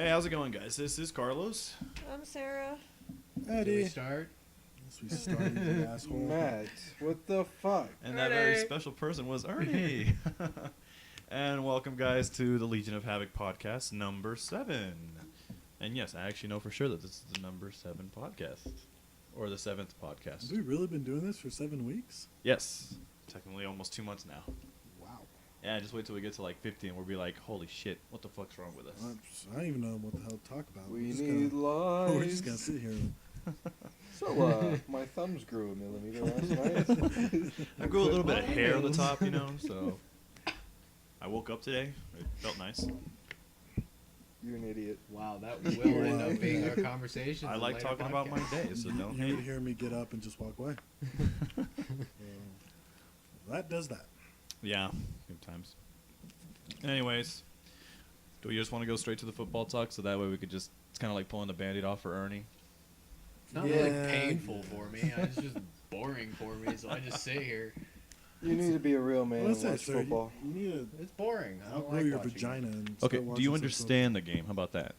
Hey, how's it going, guys? This is Carlos. I'm Sarah. Did Eddie. we start? Yes, we started, you asshole. Matt, what the fuck? And that very special person was Ernie. And welcome, guys, to the Legion of Havok podcast number 7. And yes, I actually know for sure that this is the number 7 podcast. Or the 7th podcast. Have we really been doing this for 7 weeks? Yes. Technically almost 2 months now. Wow. Yeah, just wait till we get to like 50 and we'll be like, holy shit, what the fuck's wrong with us? I don't even know what the hell to talk about. We need lies. We're just going to sit here. So, my thumbs grew a millimeter last night. I grew a little bit of hair on the top, you know, so I woke up today. It felt nice. You're an idiot. Wow, that will end up being our conversation. I like talking about my day, so don't You hate. would hear me get up and just walk away. That does that. Yeah, good times. Anyways, do we just want to go straight to the football talk so that way we could just, it's kind of like pulling the Band-Aid off for Ernie? It's not really painful for me. It's just boring for me, so I just sit here. You need to be a real man Well, that's and it, watch sir. football. You need to It's boring. I don't outgrow like your watching vagina. it. And Okay, start do watching you some understand the game? How about that?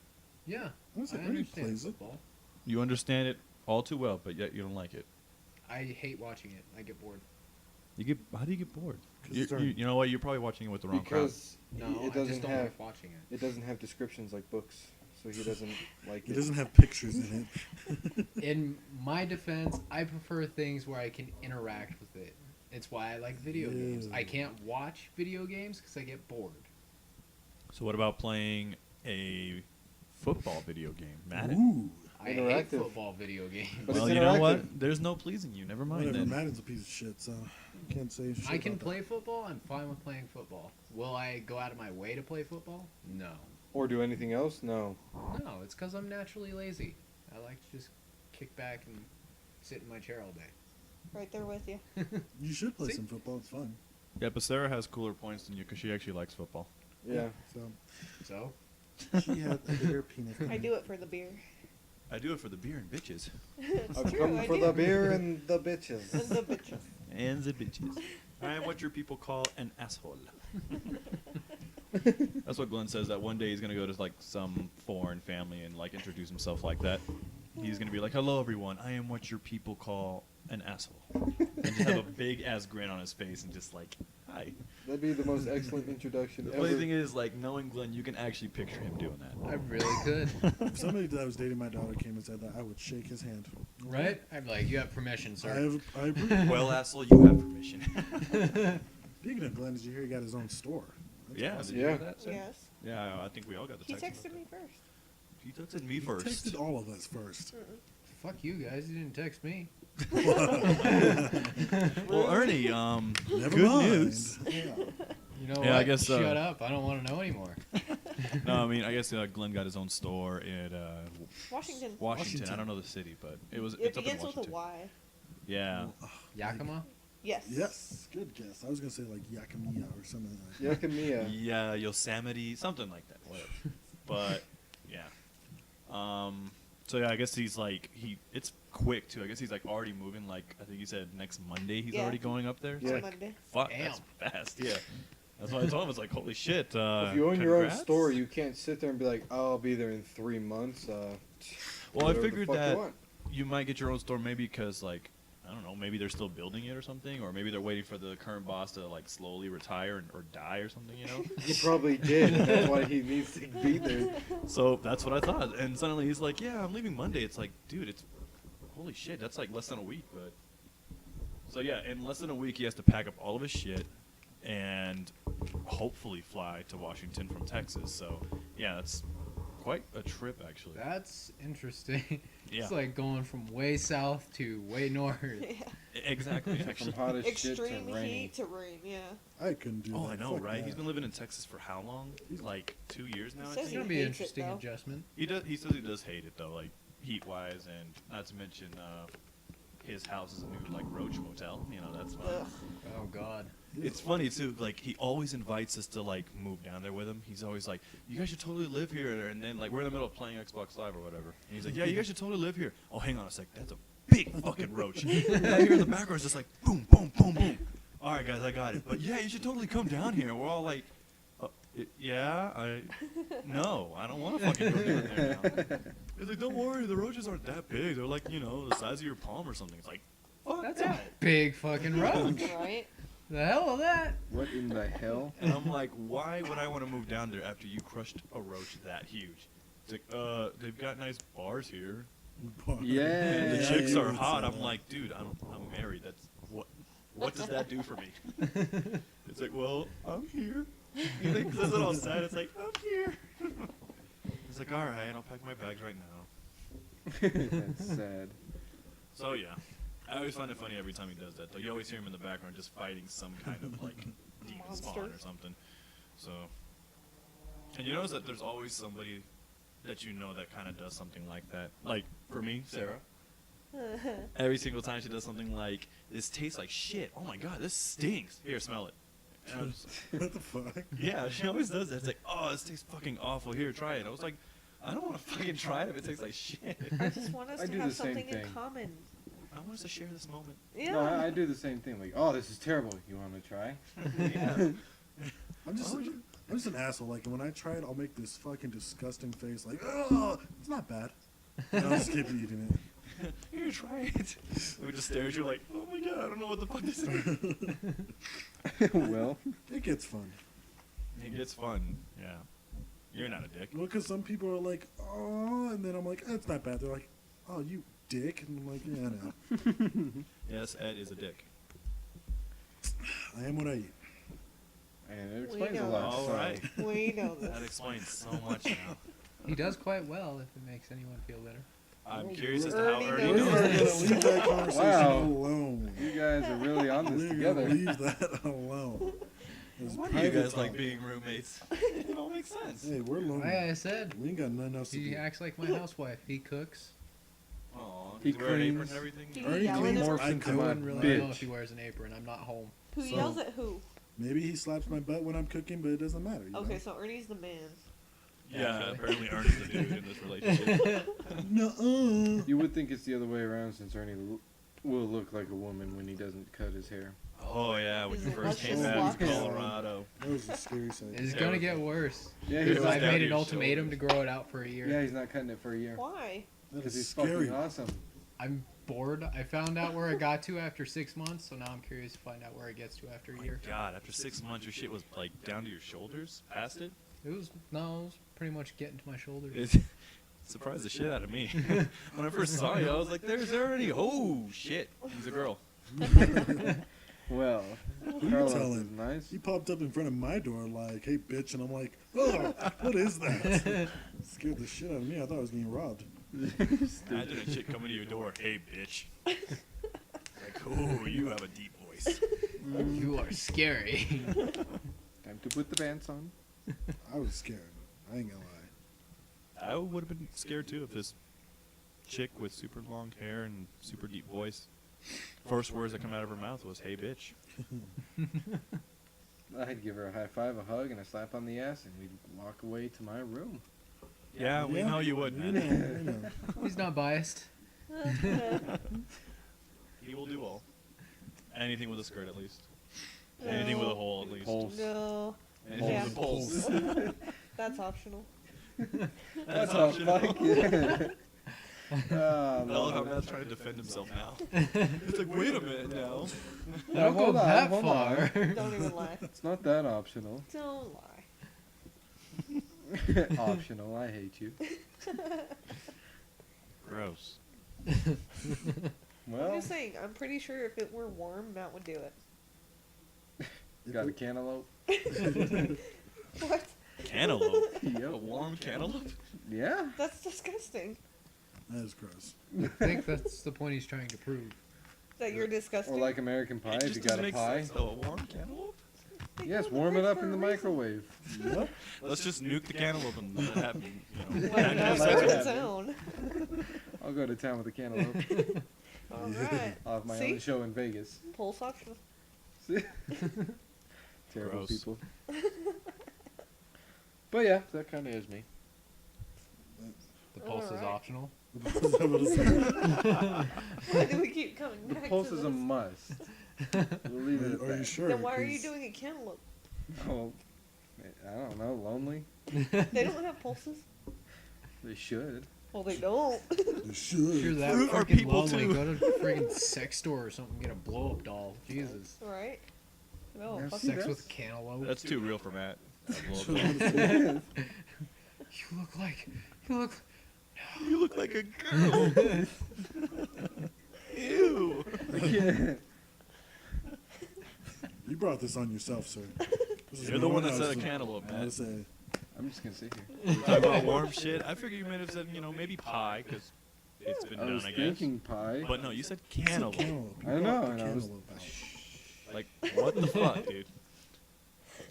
Yeah, I was I like, Ernie understand plays it. football. You understand it all too well, but yet you don't like it. I hate watching it. I get bored. How do you get bored? 'Cause it's You know what? You're probably watching it with the wrong crowd. Because No, it I just doesn't don't have like watching it. it doesn't have descriptions like books, so he doesn't like It it. doesn't have pictures in it. In my defense, I prefer things where I can interact with it. It's why I like video games. I can't watch video games because I get bored. So what about playing a football video game, Madden? Ooh. I hate Interactive. football video games. But Well, it's you know interactive. what? There's no pleasing you. Never mind. Whatever. Then. Madden's a piece of shit, so can't say shit I can about play football. I'm fine with playing football. Will I go out of my way to play football? No. Or do anything else? No. No, it's because I'm naturally lazy. I like to just kick back and sit in my chair all day. Right there with you. that. You should play See? some football. It's fun. Yeah, but Sarah has cooler points than you because she actually likes football. Yeah. So So, she had a bigger penis. I do it for the beer. I do it for the beer and bitches. It's I've true, come I for do. the beer and the bitches. And the bitches. And the bitches. I am what your people call an asshole. That's what Glenn says, that one day he's going to go to like some foreign family and like introduce himself like that. He's going to be like, hello everyone, I am what your people call an asshole. And just have a big ass grin on his face and just like, hi. That'd be the most excellent introduction The ever. funny thing is, like, knowing Glenn, you can actually picture him doing that. I really could. If somebody that was dating my daughter came and said that, I would shake his hand. Right? I'd be like, you have permission, sir. I agree. Well, asshole, you have permission. Speaking of Glenn, did you hear he got his own store? That's Yeah, awesome. did you Yeah. hear that, sir? Yes. Yeah, I think we all got the He text. texted me first. He texted me He first. texted all of us first. Fuck you guys. You didn't text me. Well, Ernie, Never good mind. news. Yeah. You know Yeah, what? I guess, Shut up. I don't want to know anymore. No, I mean, I guess Glenn got his own store in Washington. Washington. I don't know the city, but It it's up in begins with a Washington. Y. Yeah. Yakima? Yes. Yes, good guess. I was gonna say like Yakimiya or something like that. Yakimiya. Yeah, Yosemite, something like that. Whatever. But yeah. So yeah, I guess he's like it's quick too. I guess he's like already moving. Like I think he said next Monday he's Yeah. already going up there. It's Yeah. like, Monday. fuck, that's fast. Yeah. That's what I told him. It's like holy shit. If you own your own congrats. store, you can't sit there and be like, "I'll be there in 3 months." Well, I whatever the figured fuck you that want. you might get your own store maybe because like I don't know, maybe they're still building it or something, or maybe they're waiting for the current boss to like slowly retire or die or something, you know. He probably did, and that's why he needs to be there. So that's what I thought, and suddenly he's like, "Yeah, I'm leaving Monday." It's like, dude, it's holy shit. That's like less than a week, but so yeah, in less than a week he has to pack up all of his shit and hopefully fly to Washington from Texas. So yeah, that's quite a trip actually. That's interesting. Yeah. It's like going from way south to way north. Yeah. Exactly, From actually. hot as shit to Extreme rain. heat to rain. Yeah. I couldn't do that. Oh, I know, Fuck right? that. He's been living in Texas for how long? Like 2 years now, I Says It's think. gonna he be an hates it, interesting though. adjustment. He does. He says he does hate it though, like heat-wise, and not to mention his house is a new like roach motel. You know, that's fun. Ugh. Oh God. It's funny too. Like he always invites us to like move down there with him. He's always like, "You guys should totally live here." And then like we're in the middle of playing Xbox Live or whatever, and he's like, "Yeah, you guys should totally live here." Oh, hang on a sec. That's a big fucking roach. And I hear in the background it's just like boom, boom, boom, boom. All right, guys, I got it. But yeah, you should totally come down here. We're all like, No, I don't want to fucking go down there now. He's like, don't worry, the roaches aren't that big. They're like, the size of your palm or something. It's like, fuck That's that. a big fucking roach. Right? The hell with that? What in the hell? And I'm like, why would I want to move down there after you crushed a roach that huge? It's like, they've got nice bars here. Yeah. And the Yeah, chicks you are would hot. say I'm that. like, dude, I'm married. That's what does that do for me? It's like, well, I'm here. He like says it all sad. It's like, I'm here. It's like, all right, I'll pack my bags right now. That's sad. So yeah, I always find it funny every time he does that. Though you always hear him in the background just fighting some kind of like demon spawn Monster. or something. So, and you notice that there's always somebody that you know that kind of does something like that. Like for me, Sarah. Every single time she does something like, this tastes like shit. Oh my god, this stinks. Here, smell it. And I was, What the fuck? yeah, she always does that. It's like, oh, this tastes fucking awful. Here, try it. I was like, I don't want to fucking try it if it tastes like shit. I just want us I to do have the same something in thing. common. I want us to share this moment. Yeah. No, I do the same thing. Like, oh, this is terrible. You want to try? Yeah. I'm just an asshole. Like when I try it, I'll make this fucking disgusting face. Like, oh, it's not bad. And I'll just keep eating it. Here, try it. We just stare at you like, oh my god, I don't know what the fuck this is. Well, It gets fun. It gets fun. Yeah. You're not a dick. Well, because some people are like, oh, and then I'm like, it's not bad. They're like, oh, you dick. And I'm like, yeah, no. Yes, Ed is a dick. I am what I eat. and it We explains a know. lot. All so. right. We know That this. explains so much now. He does quite well if it makes anyone feel better. I'm curious as to how Ernie Ernie We're knows knows gonna this. leave that conversation Wow. alone. You guys are really on this We're together. gonna leave that alone. It's Why do you private guys like talk. being roommates? It all makes sense. Hey, we're lonely. Like I said, We ain't got nothing else to he do. acts like my housewife. He cooks. Aw, He does he wear an apron cleans. and everything? Do you Ernie yell at cleans him? Morphs I into I cook. my wouldn't really know bitch. if he wears an apron. I'm not home. Who So- yells at who? Maybe he slaps my butt when I'm cooking, but it doesn't matter. You Okay, know? so Ernie's the man. Yeah, Actually. apparently Ernie's the dude in this relationship. Nuh-uh. You would think it's the other way around since Ernie will look like a woman when he doesn't cut his hair. Oh yeah, when Is you it first came luscious back from locks? Colorado. That was a scary sight. It's Yeah, gonna it was- get worse. Yeah, It he's was Because not, I down made to an your ultimatum to shoulders. grow it out for a year. yeah, he's not cutting it for a year. Why? That Because is he's scary. fucking awesome. I'm bored. I found out where it got to after 6 months, so now I'm curious to find out where it gets to after a My year. God, after 6 months, your shit was like down to your shoulders, past it. It was pretty much getting to my shoulders. It surprised the shit out of me. When I first saw you, I was like, "There's Ernie." Oh shit, he's a girl. Well, Who you Carlos is telling? nice. He popped up in front of my door like, hey, bitch. And I'm like, oh, what is that? Scared the shit out of me. I thought I was getting robbed. Imagine a chick coming to your door, "Hey, bitch." Like, oh, you have a deep voice. You are scary. Time to put the pants on. I was scared. I ain't gonna lie. I would have been scared too if this chick with super long hair and super deep voice, first words that come out of her mouth was, "Hey, bitch." I'd give her a high five, a hug, and a slap on the ass, and we'd walk away to my room. Yeah, we know you would, We man. know, we know. He's not biased. He will do all. Anything with a skirt, at least. Anything with a hole, at least. Pulse. No, Anything Yeah. with a pulse. that's optional. That's What the optional. fuck? Yeah. I love how Oh, Matt's trying to defend himself now. It's like, wait a minute now. Don't go hold on, that hold far. Don't even lie. it's not that optional. Don't lie. Optional. I hate you. Gross. I'm Well, just saying, I'm pretty sure if it were warm, Matt would do it. got a cantaloupe. What? Cantaloupe. A Yep. warm cantaloupe? Yeah. That's disgusting. That is gross. I think that's the point he's trying to prove. That you're disgusting. Or like American Pie, It if you just got doesn't a make pie. sense, though. A warm cantaloupe? They Yes, go warm it fridge up for in a the reason. microwave. Yep. Let's just nuke the cantaloupe and let it happen. You know. Let it Natural out Let on it sex. its happen. own. I'll go to town with a cantaloupe. Alright. I'll have my See? own show in Vegas. Pulse optional. Terrible Gross. people. But yeah, that kind of is me. The pulse is Alright. optional. Is that what it's like? Why do we keep coming The back pulse to is this? a must. We'll leave it at Are you that. sure? Then why are you 'Cause doing a cantaloupe? Well, I don't know, lonely? They don't have pulses. They should. Well, they don't. You If you're should. that Fruit are freaking people lonely, too. go to a freaking sex store or something, get a blow up doll. Jesus. Right? No. Yeah, fuck see, Sex that. with cantaloupe. That's too real for Matt. You look like You look like a girl. Ew. I can't. You brought this on yourself, sir. This is You're no the one that else's. said a cantaloupe, I Matt. would say, I'm just gonna sit here. We're talking about warm shit. I figured you might have said, maybe pie, because it's been I done, was I guess. thinking pie. But no, you said you said cantaloupe. cantaloupe. You I brought know, the and I was- cantaloupe out. Like, what the fuck, dude?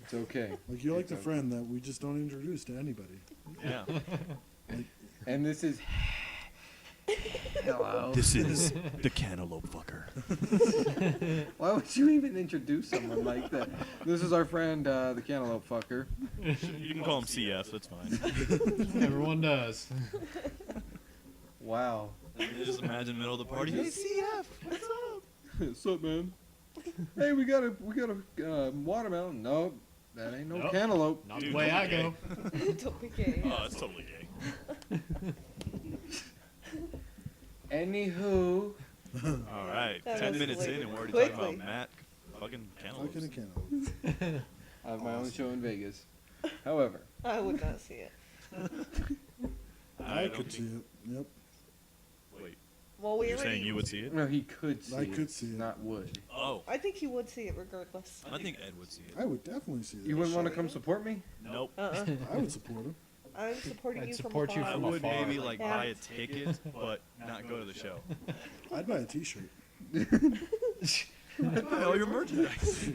It's okay. Like you're like It's the okay. friend that we just don't introduce to anybody. Yeah. And this is. Hello. This is the cantaloupe fucker. Why would you even introduce someone like that? This is our friend, the cantaloupe fucker. You can call him CF, that's fine. Everyone does. Wow. You just imagine middle of the party. Hey, CF, what's up? What's up, man? Hey, we got a watermelon. Nope, that ain't no Nope. cantaloupe. Not Dude, the way I don't go. Don't be gay. Oh, it's totally gay. Anywho, All right, That 10 minutes in escalated and we're already talking quickly. about Matt fucking Fucking a cantaloupes. cantaloupe. I have my own show in Vegas. However, I would not see it. I don't could see think- it. Yep. Wait, Well, we you're already. saying you would see it? no, he could see I it. could see it. Not would. Oh, I think he would see it regardless. I think Ed would see it. I would definitely see that. You wouldn't want to come support me? Nope. I would support him. I'm supporting I'd you support from you I afar. from would afar. maybe like Yeah. buy a ticket, but not go to the show. I'd buy a T-shirt. Buy all your merchandise.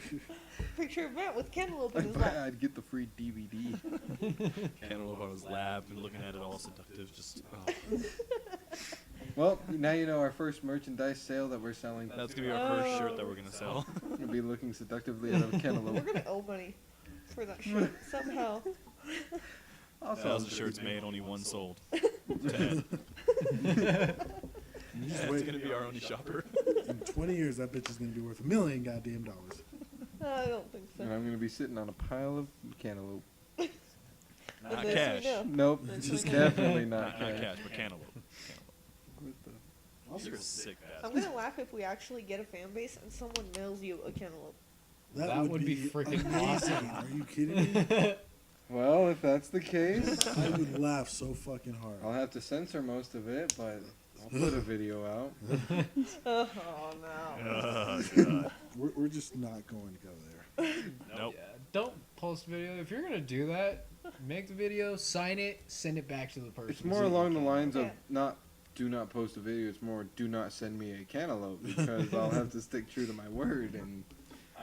Picture of Matt with cantaloupe in his I'd, lap. I'd get the free DVD. Cantaloupe on his lap and looking at it all seductive. Just Well, now you know our first merchandise sale that we're selling. that's gonna be our first shirt that we're gonna sell. We'll be looking seductively at a We're cantaloupe. gonna owe money for that shirt somehow. Also, 1,000 shirts made, only one sold. To Ed. You just Ed's wait. gonna be our only shopper. In 20 years, that bitch is gonna be worth $1 million goddamn dollars. I don't think so. and I'm gonna be sitting on a pile of cantaloupe. Not This we cash. know. Nope, That's just okay. definitely Not not cash. cash, but cantaloupe. Also, You're a sick I'm bastard. gonna laugh if we actually get a fan base and someone mails you a cantaloupe. That would be freaking amazing. awesome. Are you kidding me? Well, if that's the case, I would laugh so fucking hard. I'll have to censor most of it, but I'll put a video out. Oh no. Oh, God. We're just not going to go there. Nope. Yeah, don't post video. If you're gonna do that, make the video, sign it, send it back to the person. It's more along the lines of Yeah. not do not post a video. It's more do not send me a cantaloupe because I'll have to stick true to my word. And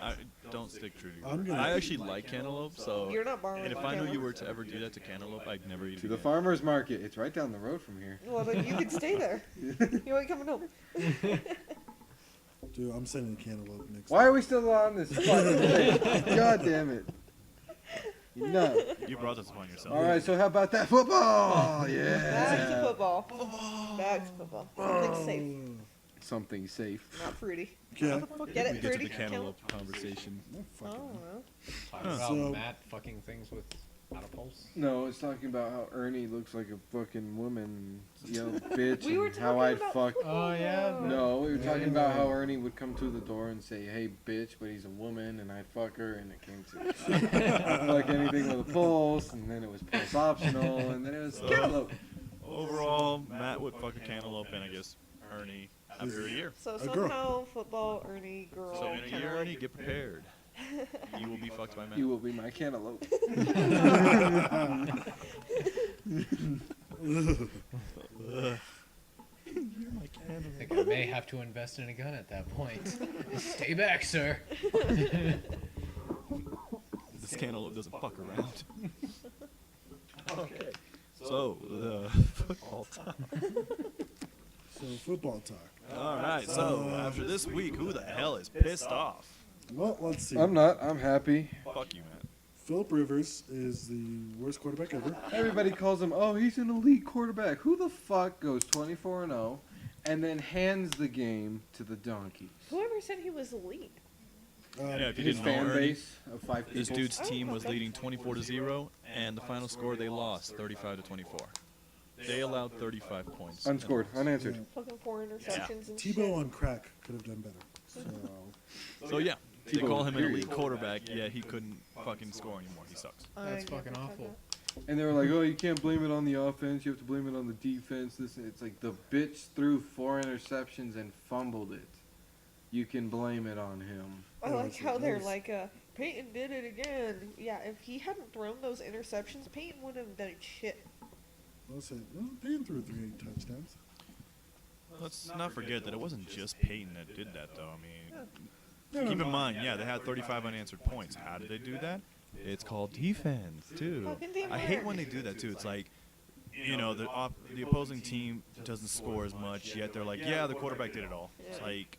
I don't stick true to your I'm word. gonna- I actually like cantaloupe, so. You're not borrowing And if my I knew you cantaloupe. were to ever do that to cantaloupe, I'd never eat it to the again. farmers market, it's right down the road from here. Well, then you can stay there. You ain't coming home. Dude, I'm sending a cantaloupe next Why are we still on this fucking thing? God damn it! No. You brought this upon yourself. All right, so how about that football? Back to Yeah. football. Back to football. Something safe, Something safe. not fruity. Yeah. Get We it, get to fruity? the cantaloupe conversation. No Oh, fucking. well. Talk about So- Matt fucking things with out of pulse. No, it's talking about how Ernie looks like a fucking woman, yell bitch, We were and how talking I'd about fuck. Oh yeah. football. No, we were Yeah, talking yeah. about how Ernie would come to the door and say, "Hey, bitch," but he's a woman, and I'd fuck her, and it came to like anything with a pulse, and then it was pulse optional, and then it was cantaloupe. Overall, Matt would fuck a cantaloupe, and I guess Ernie after a year. So A girl. somehow football, Ernie, girl. So in a year, cantaloupe. Ernie, get prepared. You will be fucked by Matt. You will be my cantaloupe. I think I may have to invest in a gun at that point. Stay back, sir. This cantaloupe doesn't fuck around. Okay. So, the football talk. So football talk. Alright, so after this week, who the hell is pissed off? Well, let's see. I'm not. I'm happy. Fuck you, Matt. Philip Rivers is the worst quarterback ever. Everybody calls him, oh, he's an elite quarterback. Who the fuck goes 24-0 and then hands the game to the donkey? Whoever said he was elite? Yeah, if you His didn't know fan already, base of 5 people. this dude's Oh, team was okay. leading 24-0, and the final score they lost 35-24. They allowed 35 points. Unscored, unanswered. Yeah. Fucking 4 interceptions and Tebow shit. on crack could have done better. So So yeah, they Tebow, call him an elite period. quarterback. Yeah, he couldn't fucking score anymore. He sucks. That's I fucking never said awful. And they were like, "Oh, you can't blame it on the offense. You have to blame it on the defense." This, it's like the bitch threw 4 interceptions and fumbled it. You can blame it on him. I Yeah, like so how they're those- like, Peyton did it again. Yeah, if he hadn't thrown those interceptions, Peyton wouldn't have done shit. let's say Peyton threw 3 touchdowns. Let's not forget that it wasn't just Peyton that did that, though. I mean, No, keep no, in mind, yeah, they had 35 unanswered points. How did they do that? It's called defense, too. Fucking I hate teamwork. when they do that, too. It's like, you know, the opposing team doesn't score as much, yet they're like, yeah, the quarterback did it all. It's Yeah. like,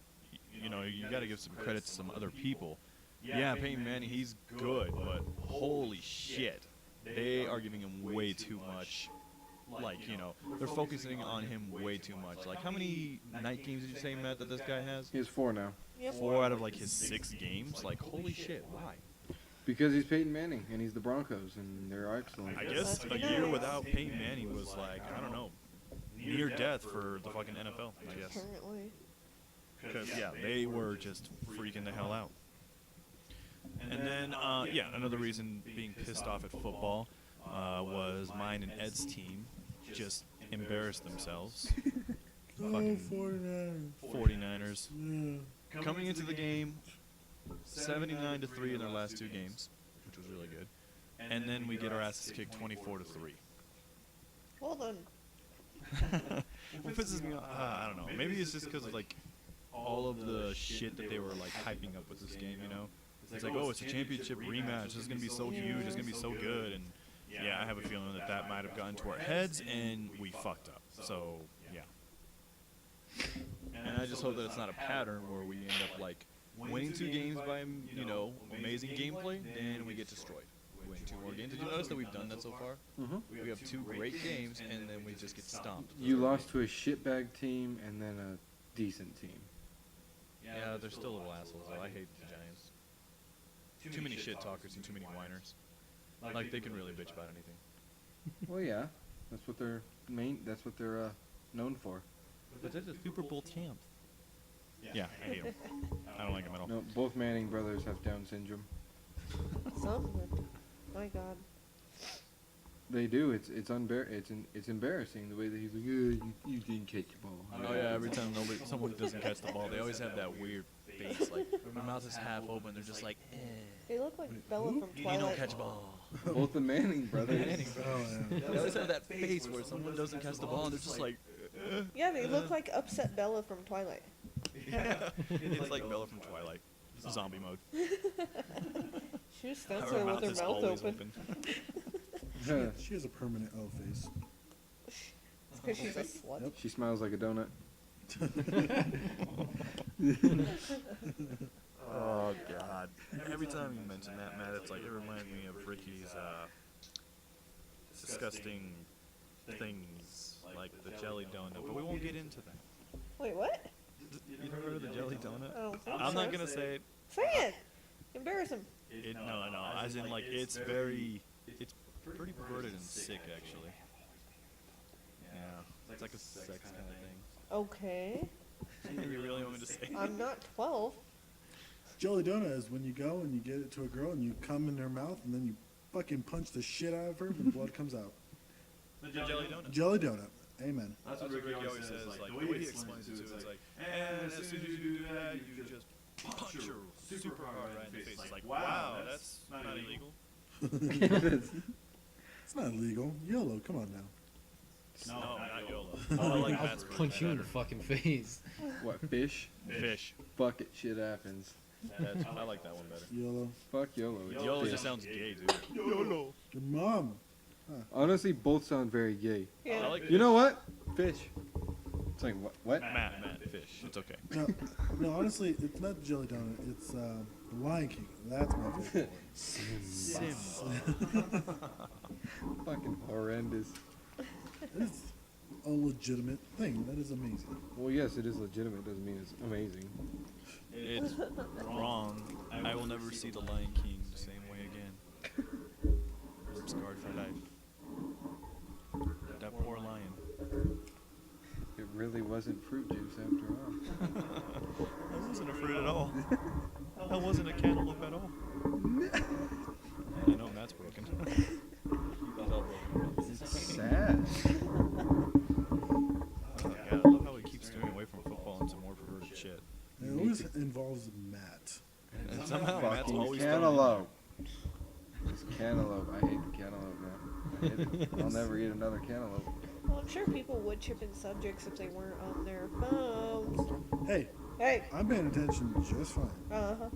you know, you got to give some credit to some other people. Yeah, Peyton Manning, he's good, but holy shit, they are giving him way too much. Like, you know, they're focusing on him way too much. Like, how many night games did you say, Matt, that this guy has? He has 4 now. Yep. 4 out of like his 6 games. Like, holy shit, why? Because he's Peyton Manning and he's the Broncos and they're excellent. I guess a year without Peyton Manning was like, I don't know, near death for the fucking NFL, I guess. Apparently. Because, yeah, they were just freaking the hell out. And then, yeah, another reason being pissed off at football was mine and Ed's team just embarrassed themselves. Oh, Fucking 49. 49ers. Yeah. Coming into the game, 79-3 in their last 2 games, which was really good. And then we get our asses kicked 24-3. Well done. What pisses me off, I don't know. Maybe it's just because of like all of the shit that they were like hyping up with this game. You know, it's like, oh, it's a championship rematch. It's gonna be so huge. It's gonna be so good. And yeah, I have a feeling that that might have gotten to our heads, and we fucked up. So yeah. And I just hope that it's not a pattern where we end up like winning 2 games by, you know, amazing gameplay, then we get destroyed. We win 2 more games. Did you notice that we've done that so far? Mm-hmm. We have 2 great games, and then we just get stomped. You lost to a shitbag team and then a decent team. Yeah, they're still little assholes, though. I hate the Giants. Too many shit talkers and too many whiners. Like, they can really bitch about anything. Well, yeah, that's what they're known for. But they're the Super Bowl champs. Yeah, I hate them. I don't like them at all. No, both Manning brothers have Down syndrome. Something. My God. They do. It's embarrassing the way that he's like, you didn't catch the ball. Oh, yeah, every time someone doesn't catch the ball, they always have that weird face. Like, their mouth is half open. They're just like, They look like Bella from You Twilight. don't catch ball. Both the Manning brothers. Oh, yeah. They always have that face where someone doesn't catch the ball and they're just like, Yeah, they look like upset Bella from Twilight. yeah. It's like Bella from Twilight. Zombie mode. She just stands Her there with mouth her is mouth always open. She has a permanent L face. It's because she's a slut. Yep. She smiles like a donut. Oh God! Every time you mention that, Matt, it's like it reminds me of Ricky's disgusting things like the jelly donut. But we won't get into that. Wait, what? You ever heard of the jelly donut? I don't think I'm so. not gonna say it. Say it! Embarrass him. No. As in, like, it's it's pretty perverted and sick, actually. Yeah, it's like a sex kind of thing. Okay. You really want me to say? I'm not 12. Jelly donut is when you go and you get it to a girl and you come in her mouth and then you fucking punch the shit out of her and blood comes out. The jelly donut. Jelly donut. Amen. That's what Ricky always says. Like, the way he explains it too is like, and as soon as you do that, you just punch her super hard right in the face. It's like, wow, that's not illegal. It's not illegal. YOLO, come on now. No, not YOLO. I like I'll Matt's version punch you in the better. fucking face. What, fish? Fish. Fuck it, shit happens. I like that one better. YOLO. Fuck YOLO. It's YOLO fish. just sounds gay, dude. YOLO. Your mom. Honestly, both sound very gay. Yeah. I like You know what? Fish. It's like, what? Matt, fish. It's okay. No, honestly, it's not the jelly donut. It's the Lion King. That's my favorite one. Simba. Fucking horrendous. It's a legitimate thing. That is amazing. Well, yes, it is legitimate. Doesn't mean it's amazing. It's wrong. I will never see The Lion King the same way again. I'm scarred for life. That poor lion. It really wasn't fruit juice after all. I wasn't afraid at all. I wasn't a cantaloupe at all. I know Matt's broken. He's all broken. It's sad. Oh my god, I love how he keeps steering away from football into more perverted shit. It always involves Matt. And somehow Matt's Fucking always cantaloupe. This cantaloupe. I hate the cantaloupe, man. I hate it. I'll never eat another cantaloupe. Well, I'm sure people would chip in subjects if they weren't on their phones. Hey, Hey. I'm paying attention just fine, Uh-huh.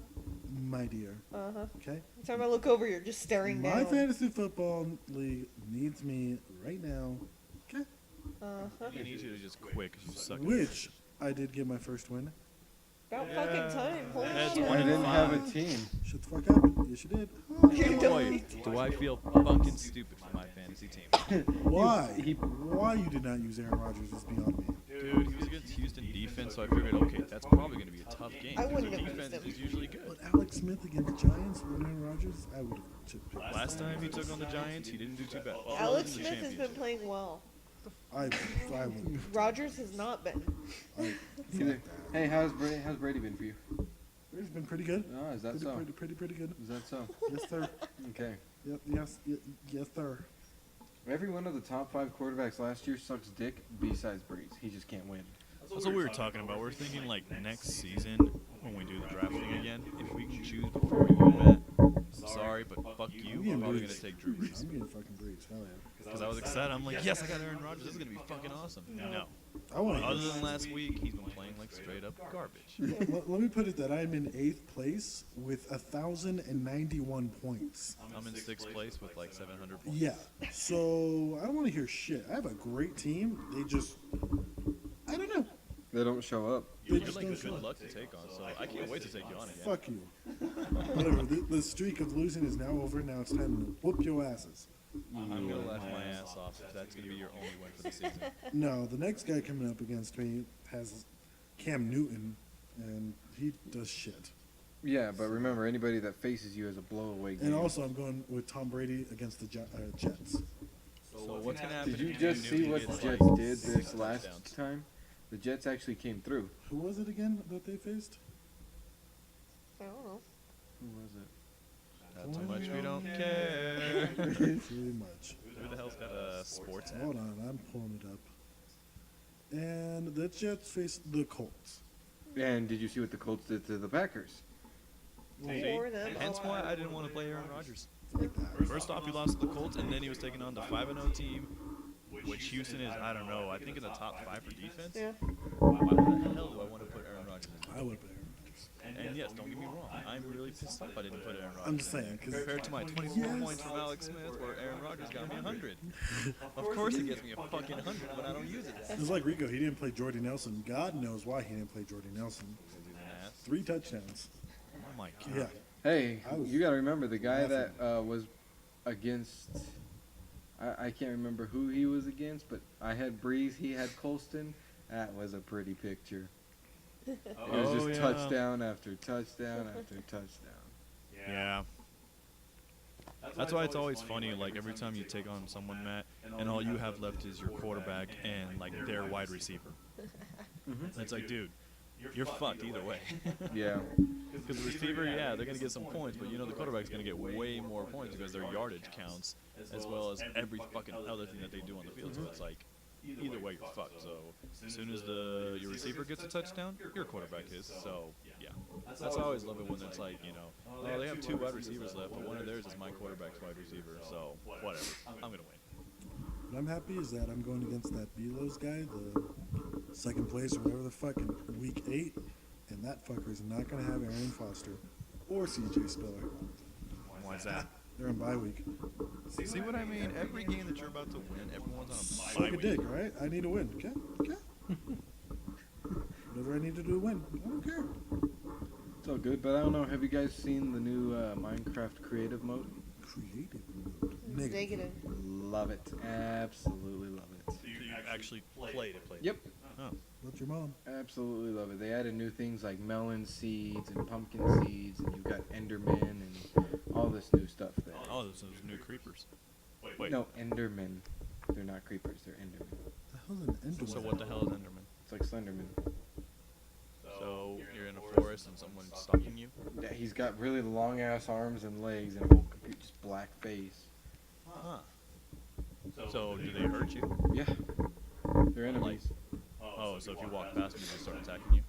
my dear. Uh-huh. Okay? Every time I look over, you're just staring My down. fantasy football league needs me right now. Okay? Uh-huh. He needs you to just quit because you suck. Which I did get my first win. About fucking time. Holy That's shit. I one in didn't have a 5. team. Shut the fuck up. Yes, you did. You Boy, do I feel fucking stupid for my fantasy team. Why? He- Why you did not use Aaron Rodgers is beyond me. Dude, he was against Houston defense, so I figured, okay, that's probably going to be a tough game. I Because wouldn't their have used defense him. is usually good. But Alex Smith against Giants with Aaron Rodgers, I would have picked. Last time he took on the Giants, he didn't do too bad. Well, Alex in the Smith has been championship. playing well. I would. Rogers has not been. Either- Hey, how's Brady been for you? It's been pretty good. Oh, is that Pretty, so? pretty good. Is that so? Yes, sir. Okay. Yes, sir. Every one of the top 5 quarterbacks last year sucks dick besides Breeze. He just can't win. That's what we were talking about. We're thinking like next season when we do the drafting again, if we can choose before we do that. I'm sorry, but fuck you. I'm I'm getting probably Breeze. gonna take Drew Brees I'm getting fucking Breeze. Hell yeah. because I was excited. I'm like, yes, I got Aaron Rodgers. This is gonna be fucking awesome. No, I want other to. than last week, he's been playing like straight up garbage. Let me put it that I'm in 8th place with 1,091 points. I'm in 6th place with like 700 points. Yeah. So I don't want to hear shit. I have a great team. They just, I don't know. They don't show up. You're just like don't good show. luck to take on, so I can't wait to take you on again. Fuck you. Whatever. The streak of losing is now over. Now it's time to whoop your asses. I'm gonna laugh my ass off if that's gonna be your only win for the season. No, the next guy coming up against me has Cam Newton, and he does shit. Yeah, but remember, anybody that faces you has a blowaway game. And also, I'm going with Tom Brady against the Jets. So what's gonna happen? Did you if just Cam see Newton what the gets, Jets like, did 6 this last touchdowns? time? The Jets actually came through. Who was it again that they faced? I don't know. Who was it? That's how much we don't care. Pretty much. Who the hell's got a sports app? Hold on, I'm pulling it up. And the Jets faced the Colts. And did you see what the Colts did to the Packers? For them. Hence why I didn't want to play Aaron Rodgers. Like that. First off, he lost to the Colts, and then he was taking on the 5-0 team, which Houston is, I don't know, I think in the top 5 for defense. Yeah. Why the hell do I want to put Aaron Rodgers in? I would put Aaron Rodgers. And yes, don't get me wrong, I'm really pissed off I didn't put Aaron Rodgers. I'm just saying, because Compared to my 24 points from Alex Smith, where Aaron Rodgers got me 100. Of course he gets me a fucking 100 when I don't use it. it's like Rico. He didn't play Jordy Nelson. God knows why he didn't play Jordy Nelson. Because he's an ass. 3 touchdowns. Oh my god. Yeah. Hey, I was you got to remember the guy laughing. that was against. I can't remember who he was against, but I had Breeze, he had Colston. That was a pretty picture. It was Oh, just yeah. touchdown after touchdown after touchdown. Yeah. That's why it's always funny, like every time you take on someone, Matt, and all you have left is your quarterback and like their wide receiver. It's like, dude, you're fucked either way. Yeah. Because the receiver, yeah, they're gonna get some points, but you know the quarterback's gonna get way more points because their yardage counts, as well as every fucking other thing that they do on the field. So it's like, either way, you're fucked. So as soon as your receiver gets a touchdown, your quarterback is. So yeah, that's why I always love it when it's like, you know, oh, they have 2 wide receivers left, but one of theirs is my quarterback's wide receiver. So whatever, I'm gonna win. What I'm happy is that I'm going against that Belos guy, the second place or whatever the fuck in week 8, and that fucker is not going to have Aaron Foster or CJ Spiller. Why's that? They're in bye week. See what I mean? Every game that you're about to win, everyone's on a Suck bye a week. dick, right? I need to win. Okay? Okay? Whatever I need to do to win. I don't care. It's all good, but I don't know. Have you guys seen the new Minecraft creative mode? Creative mode. Negative. Negative. Love it. Absolutely love it. You actually played it. Yep. Oh. What's your mom? Absolutely love it. They added new things like melon seeds and pumpkin seeds, and you've got Enderman and all this new stuff there. Oh, there's those new creepers. Wait. No, Endermen. They're not creepers. They're Endermen. The hell's an Enderman? So what the hell is Enderman? It's like Slenderman. So you're in a forest and someone's stalking you? Yeah, he's got really long ass arms and legs and a whole just black face. Huh. So do they hurt you? Yeah, they're enemies. Oh, so if you walk past them, they start attacking you?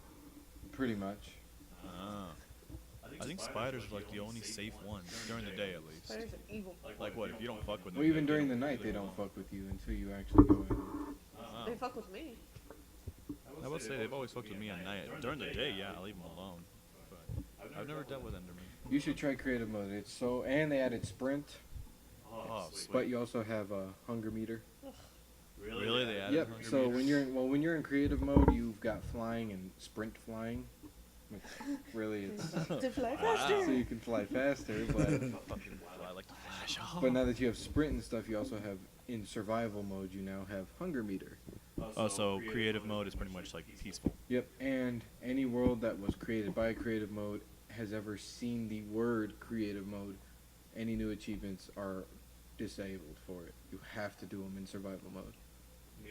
Pretty much. Ah. I think spiders are like the only safe ones during the day, at least. Spiders are evil. Like what? If you don't fuck with them. Well, even they during the don't night, do they them don't well. fuck with you until you actually go in. Ah. They fuck with me. I would say they've always fucked with me at night. During the day, yeah, I leave them alone. But I've never dealt with Enderman. You should try creative mode. It's so, and they added sprint, Oh, sweet. but you also have a hunger meter. Really? They added Yep. hunger So meters? when you're in creative mode, you've got flying and sprint flying. Which really, it's To fly Wow. faster. so you can fly faster. But Fucking fly like the Flash. Oh. but now that you have sprint and stuff, you also have in survival mode. You now have hunger meter. Oh, so creative mode is pretty much like peaceful. Yep. And any world that was created by creative mode has ever seen the word creative mode, any new achievements are disabled for it. You have to do them in survival mode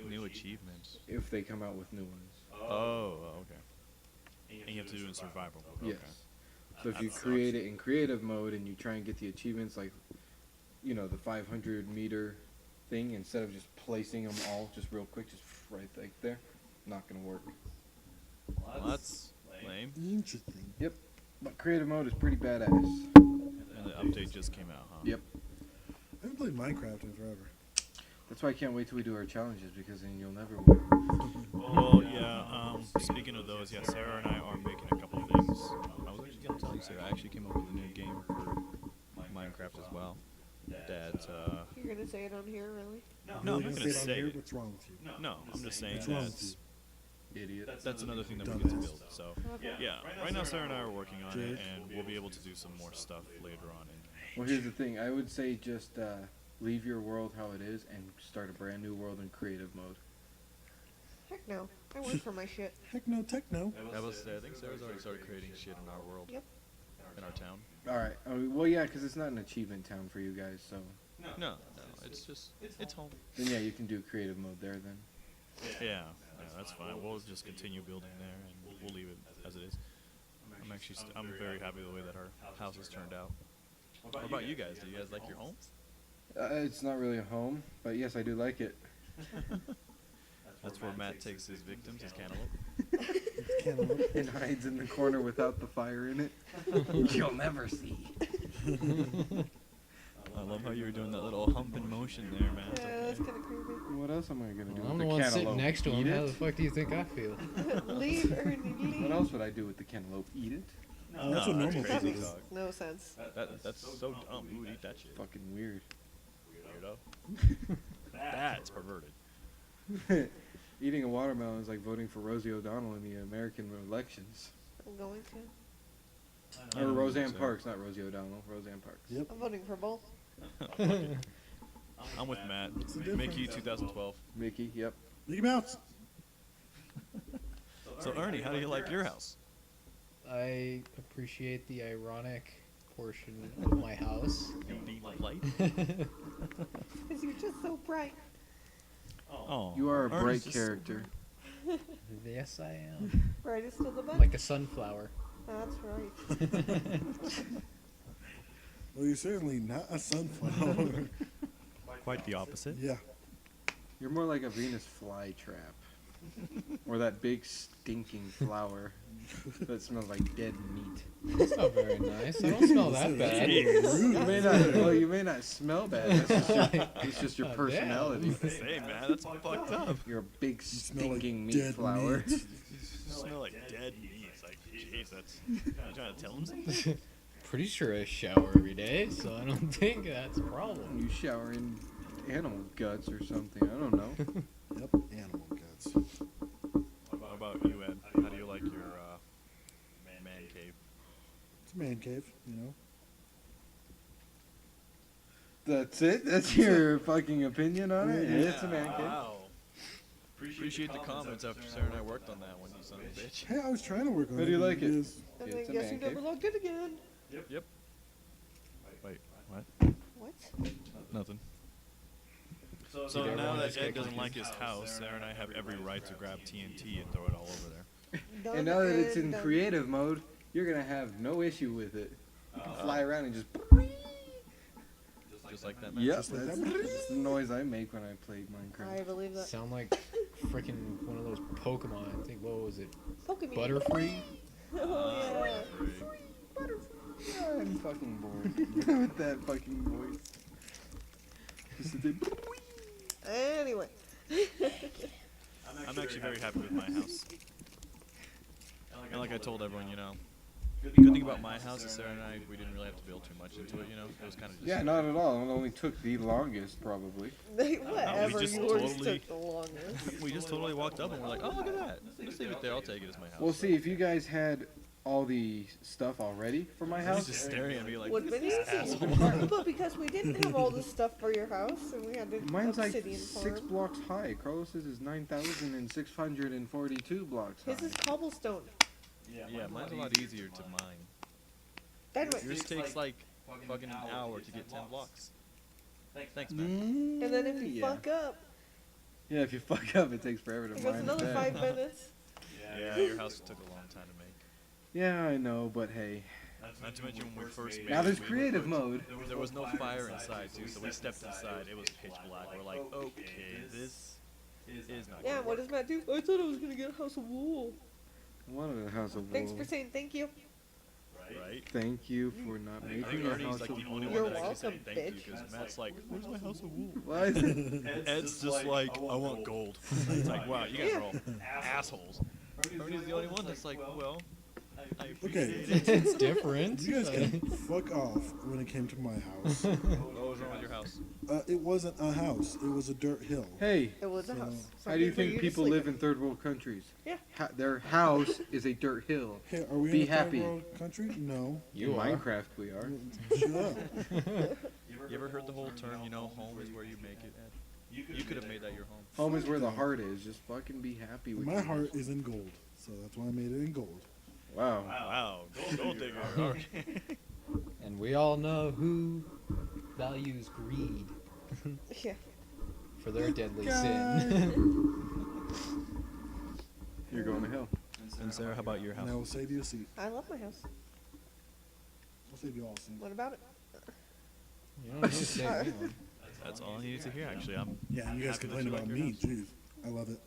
New achievements. if they come out with new ones. Oh, okay. And you have to do it in survival mode. Yes. Okay. So if you That create sucks. it in creative mode and you try and get the achievements like, you know, the 500-meter thing, instead of just placing them all just real quick, just right like there, not gonna work. Well, that's lame. Interesting. But creative mode is pretty badass. And the update just came out, huh? Yep. I haven't played Minecraft in forever. That's why I can't wait till we do our challenges, because then you'll never win. Well, yeah. Speaking of those, yeah, Sarah and I are making a couple of things. I was actually gonna tell you, Sarah. I actually came up with a new game for Minecraft as well. That You're gonna say it on here, really? no, Really I'm not gonna gonna say it on say here? it. What's wrong with you? No, I'm just saying What's wrong with that's Idiot. that's another thing that we get to Dumbass. build. So Okay. yeah, right now Sarah and I are working on it, Jake. and we'll be able to do some more stuff later on. Well, here's the thing. I would say just leave your world how it is and start a brand new world in creative mode. Heck no. I work for my shit. Heck no, techno. I think Sarah's already started creating shit in our world. Yep. In our town. All right. Well, yeah, because it's not an achievement town for you guys, so No, it's just it's home. then yeah, you can do creative mode there then. Yeah, that's fine. We'll just continue building there, and we'll leave it as it is. I'm very happy with the way that our house has turned out. What about you guys? Do you guys like your homes? It's not really a home, but yes, I do like it. That's where Matt takes his victims, his cantaloupe. Cantaloupe. It hides in the corner without the fire in it. You'll never see. I love how you were doing that little humping motion there, man. Yeah, that's kind of creepy. What else am I gonna do I'm with the one sitting cantaloupe? next to him. Eat How it? the fuck do you think I feel? Leave, Ernie, leave. What else would I do with the cantaloupe? Eat it? Oh, that's what normal That people makes do. dog. no sense. That's so dumb. Who would eat that shit? Fucking weird. Weirdo. That's perverted. Eating a watermelon is like voting for Rosie O'Donnell in the American elections. I'm going to. I Or don't Roseanne think so. Parks, not Rosie O'Donnell. Roseanne Parks. Yep. I'm voting for both. I'm with Matt. the Mickey, difference? 2012. Mickey, yep. Mickey Mouse. So Ernie, how do you like your house? I appreciate the ironic portion of my house. Being light. Because you're just so bright. Oh, You are a Ernie's bright just- character. Yes, I am. Brightest of the bunch. Like a sunflower. That's right. Well, you're certainly not a sunflower. Quite the opposite. Yeah. You're more like a Venus flytrap. Or that big stinking flower that smells like dead meat. That's not very nice. I don't smell that bad. You may not, well, you may not smell bad. It's just your Damn. personality. Hey man, that's fucked up. You're a big smell like stinking meat dead flower. meat. You smell like dead meat. It's like, jeez, that's. You trying to tell him something? Pretty sure I shower every day, so I don't think that's a problem. You shower in animal guts or something. I don't know. Yep. Animal guts. What about you, Ed? How do you like your man cave? It's a man cave, you know. That's it? That's your fucking opinion on it? Yeah. It's a man cave. Wow. Appreciate the comments after Sarah and I worked on that one, you son of a bitch. Hey, I was trying to work on it. How do you but like it? is- And It's I a guess you man never cave. logged in again. Yep. Wait, what? What? Nothing. So everyone now that just Ed go doesn't like his house, Sarah and I have every right to grab TNT and throw it all over there. Done And now that it's in done. creative mode, you're gonna have no issue with it. You can fly around and just. Just like that, man. Yep, Just like that's, that. that's the noise I make when I play Minecraft. I believe that. Sound like freaking one of those Pokemon. I think, what was it? Pokemon. Butterfree? Oh yeah. I'm fucking bored with that fucking voice. Just sit there, Anyway. I'm actually very happy with my house. And like I told everyone, you know, good thing about my house is Sarah and I, we didn't really have to build too much into it, you know? It was kind of just... Yeah, not at all. It only took the longest, probably. Whatever, just yours totally- took the longest. We just totally walked up and we're like, oh, look at that. Let's leave it there. I'll take it as my house. Well, see, if you guys had all the stuff already for my He's house, just staring at me like, Would have been easy. But because we didn't have all this stuff for your house, and we had to mine's like obsidian 6 farm. blocks high. Carlos's is 9,642 blocks high. His is cobblestone. Yeah, mine's a lot easier to mine. Dynamite. Yours takes like fucking an hour to get 10 blocks. Thanks, man. And then if you Yeah. fuck up, Yeah, if you fuck up, it takes forever to it goes mine another it 5 down. minutes. Yeah, your house took a long time to make. Yeah, I know, but hey. Not to mention when we first made Now it, there's we creative put- mode. There was no fire inside too, so we stepped inside. It was pitch black. We're like, okay, this is not Yeah, gonna what work. does Matt do? I thought I was gonna get a house of wool. Wanted a house of Thanks wool. for saying thank you. Right? Thank you for not I think making a Ernie's house like of the wool. only You're one that actually said welcome, thank you, bitch. because Matt's like, where's my house of wool? What? Ed's just like, I want gold. It's like, wow, you guys are all assholes. Ernie's the only one that's like, well, I appreciate it. It's different. You guys can fuck off when it came to my house. What was wrong with your house? It wasn't a house. It was a dirt hill. Hey, It was a So- house. how do you Something for think to people sleep live in third world countries? Yeah. Their house is a dirt hill. Hey, are we Be in a third happy. world country? No. You in are. Minecraft, we are. Shut up. You ever heard the whole term, you know, home is where you make it, Ed? You could have made that your home. Home is where the heart is. Just fucking be happy with My your heart is in gold, so that's why I made it in gold. Wow. Wow, gold digger. Okay. And we all know who values greed Yeah. for their deadly sin. You're going to hell. And Sarah, how about your And house? I will save you a seat. I love my house. I'll save you all a seat. What about it? You don't need to say Alright. anyone. That's all I needed to hear, actually. I'm Yeah, and you guys happy that complain you like about your me. house. Jeez, I love it.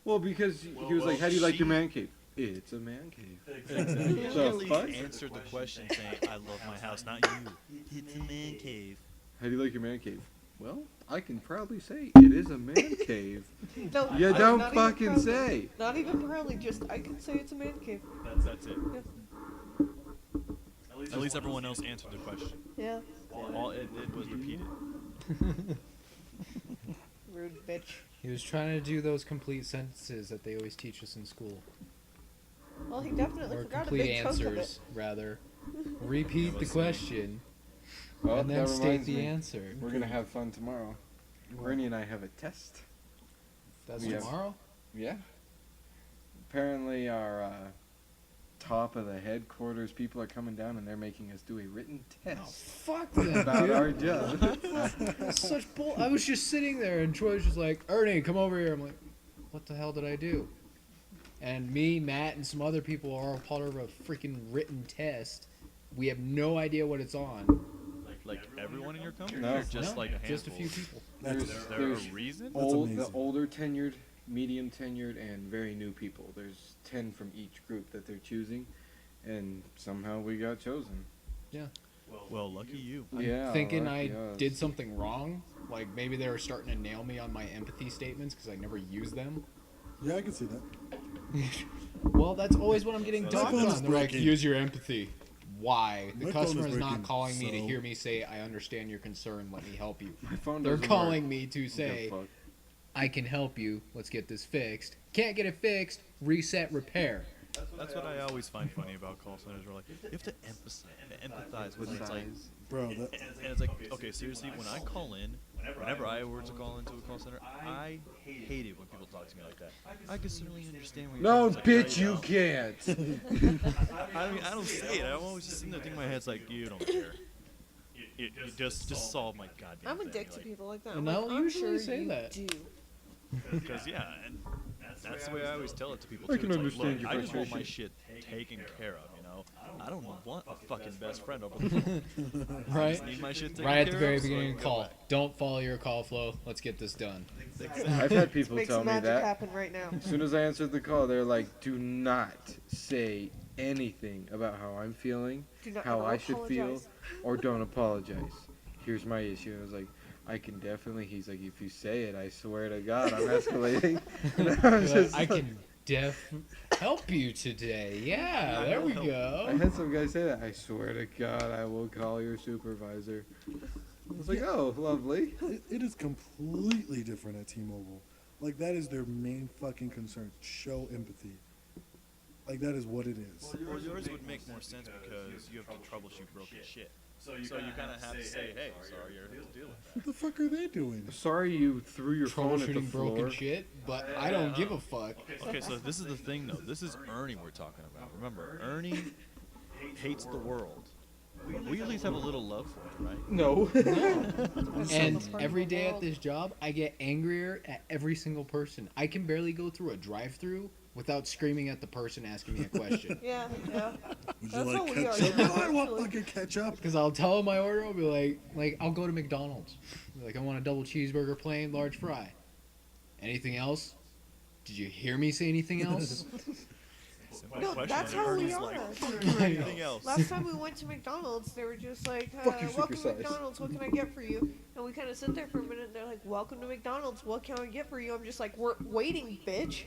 Well, because he was like, "How do you like your man cave?" It's a man cave. Exactly. You The at least fuck? answered the question saying, I love my house, not you. It's a man cave. How do you like your man cave? Well, I can proudly say it is a man cave. No. You I'm don't not even fucking proudly- say. Not even proudly, just I can say it's a man cave. That's it. Yeah. At least everyone else answered the question. Yeah. All it did was repeat it. Rude bitch. He was trying to do those complete sentences that they always teach us in school. Well, he definitely Or forgot a complete big chunk of it. answers, rather. Repeat the let's see. question Well, and then that state reminds the me. answer. We're gonna have fun tomorrow. Bernie and I have a test. That's Yeah. tomorrow? Yeah. Apparently, our top of the headquarters people are coming down and they're making us do a written test Fuck that, about dude. our job. That's such bull. I was just sitting there and Troy's just like, Ernie, come over here. I'm like, what the hell did I do? And me, Matt, and some other people are all part of a freaking written test. We have no idea what it's on. Like everyone in your company? No. Or just No, like a handful? just a few people. That's Is there There's a reason? That's the amazing. older tenured, medium tenured, and very new people. There's 10 from each group that they're choosing, and somehow we got chosen. Well, lucky you. Yeah, Thinking I lucky us. did something wrong. Like maybe they were starting to nail me on my empathy statements because I never use them. Yeah, I can see that. Well, that's always what I'm getting My docked phone is on. They're like, breaking. use your empathy. Why? The My phone is customer is not breaking, calling me to so- hear me say, I understand your concern, let me help you. My phone They're doesn't calling work. me to Give a say, fuck. I can help you, let's get this fixed. Can't get it fixed, reset, repair. That's what I always find funny about call centers. We're like, you have to empathize with it. It's like, Empathize. Bro, that, and it's like, okay, seriously, when I call in, whenever I were to call into a call center, I hate it when people talk to me like that. I can certainly understand when No, it's like, bitch, "No, you can't. I mean, I don't say it. I'm always just sitting there thinking in my head, it's like, you don't care. You just solve my goddamn I'm a thing. dick to people like that. And I'm I like, don't I'm usually sure say you that. do. Because, yeah, and that's the way I always tell it to people, I too. can It's like, understand look, your I just want my frustration. shit taken care of, you know? I don't want a fucking best friend over the phone. I Right? just need my shit taken Right at the care very of so I beginning can of go call. back. Don't follow your call flow. Let's get this done. I've had people Make tell some me magic that. happen right now. As soon as I answered the call, they're like, "Do not say anything about how I'm feeling, Do not how ever I should feel, apologize. or don't apologize. Here's my issue." And I was like, "I can definitely." He's like, "If you say it, I swear to God, I'm escalating." And I was You're like, just I like- can help you today. Yeah, there we I go. had some guy say that. "I swear to God, I will call your supervisor." I was like, "Oh, lovely." It is completely different at T-Mobile. Like, that is their main fucking concern. Show empathy. Like, that is what it is. Well, yours would make more sense because you have to troubleshoot broken shit. So you kind of have to say, hey, sorry, you're going to deal with that. What the fuck are they doing? Sorry, you threw your phone at the Troubleshooting floor. broken shit, but I don't give a fuck. Okay, so this is the thing, though. This is Ernie we're talking about. Remember, Ernie hates the world. We at least have a little love for it, right? No. And part of every the day at world. this job, I get angrier at every single person. I can barely go through a drive-through without screaming at the person asking me a question. Yeah, yeah. Would That's you how like we are ketchup? now, No, I want actually. fucking ketchup. Because I'll tell them my order, I'll be like I'll go to McDonald's. Be like, I want a double cheeseburger, plain, large fry. Anything else? Did you hear me say anything else? No, Question, that's and how we Ernie's are. like, anything else? Last time we went to McDonald's, they were just like, Fuck you, welcome to supersize." McDonald's, what can I get for you? And we kind of sit there for a minute, and they're like, welcome to McDonald's, what can I get for you? I'm just like, we're waiting, bitch.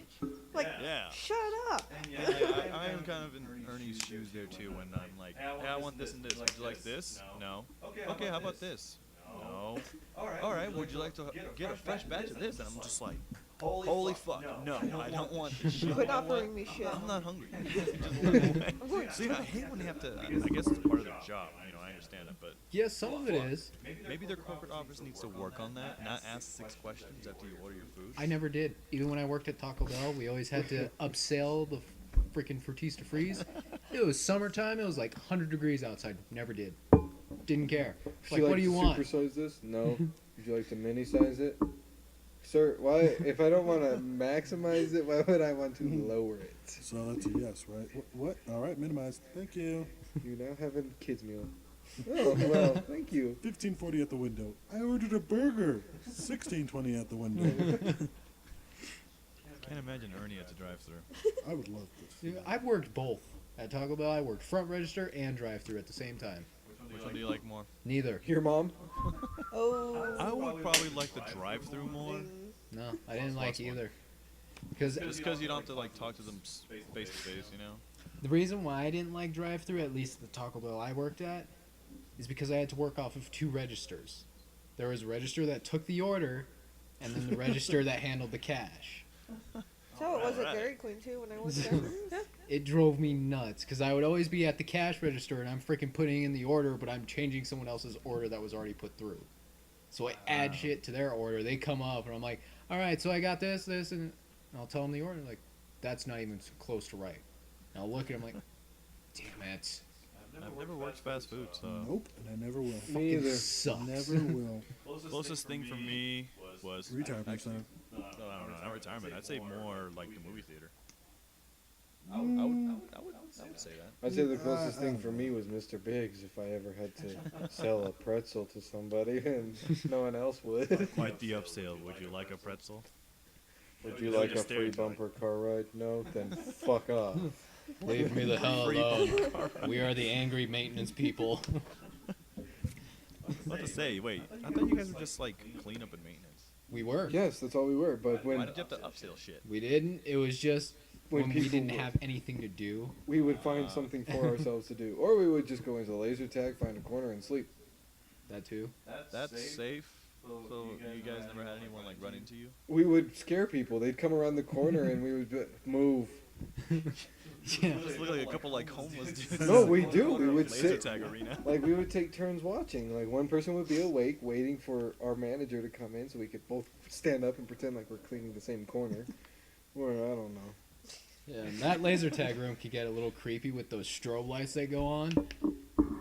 Like, Yeah. shut up. Yeah, I am kind of in Ernie's shoes there, too, when I'm like, hey, I want this and this. Would you like this? No. Okay, how about this? No. All right, would you like to get a fresh batch of this? And I'm just like, holy fuck, no, I don't want this shit. Quit offering me shit. I'm not hungry. Just walk away. I'm going See, I hate when they have to, I guess it's part of their job, I understand it, but Yes, some of it is. maybe their corporate office needs to work on that, not ask 6 questions after you order your food. I never did. Even when I worked at Taco Bell, we always had to upsell the freaking Fruitista Freeze. It was summertime. It was like 100 degrees outside. Never did. Didn't care. Would Like, you what like do you to want? supersize this? No. Would you like to mini size it? Sir, why? If I don't want to maximize it, why would I want to lower it? So that's a yes, right? What? All right, minimized. Thank you. You now have a kids meal. Oh well, thank you. $15.40 at the window. I ordered a burger. $16.20 at the window. Can't imagine Ernie at the drive-through. I would love this. Yeah, I've worked both. At Taco Bell, I worked front register and drive-through at the same time. Which one do you like more? Neither. Your mom? Oh. I would probably like the drive-through more. No, I didn't What's like the last either. Because Just because you don't have to like talk to them face to face, you know. the reason why I didn't like drive-through, at least the Taco Bell I worked at, is because I had to work off of 2 registers. There was a register that took the order, and then the register that handled the cash. So it was at Alright. Dairy Queen too when I worked there. It drove me nuts because I would always be at the cash register and I'm freaking putting in the order, but I'm changing someone else's order that was already put through. So I add shit to their order. They come up and I'm like, all right, so I got this, and I'll tell them the order. Like, that's not even close to right. And I'll look at them like, damn it, I've never worked fast food, so Nope, and I never will. Me it either. sucks. Never will. closest thing for me was Retirement center. no, I don't know, not retirement. I'd say more like the movie theater. I would say that. I'd say the closest thing for me was Mr. Biggs if I ever had to sell a pretzel to somebody and no one else would. Quite the upsale. Would you like a pretzel? Would you like a free bumper car ride? No? Then fuck off. Leave me the hell Free alone. We are the angry maintenance people. What to say? Wait, I thought you guys were just like cleanup and maintenance. We were. Yes, that's all we were. But Why when did you have to upsell shit? We didn't. It was just When when we people didn't were- have anything to do. we would find something for ourselves to do, or we would just go into laser tag, find a corner, and sleep. That too. That's safe. So you guys never had anyone like run into you? We would scare people. They'd come around the corner and we would be, move. Yeah. Just look like a couple like homeless dudes. No, we do. We would Laser sit. tag arena. Like we would take turns watching. Like one person would be awake, waiting for our manager to come in, so we could both stand up and pretend like we're cleaning the same corner. Or I don't know. Yeah, and that laser tag room could get a little creepy with those strobe lights that go on.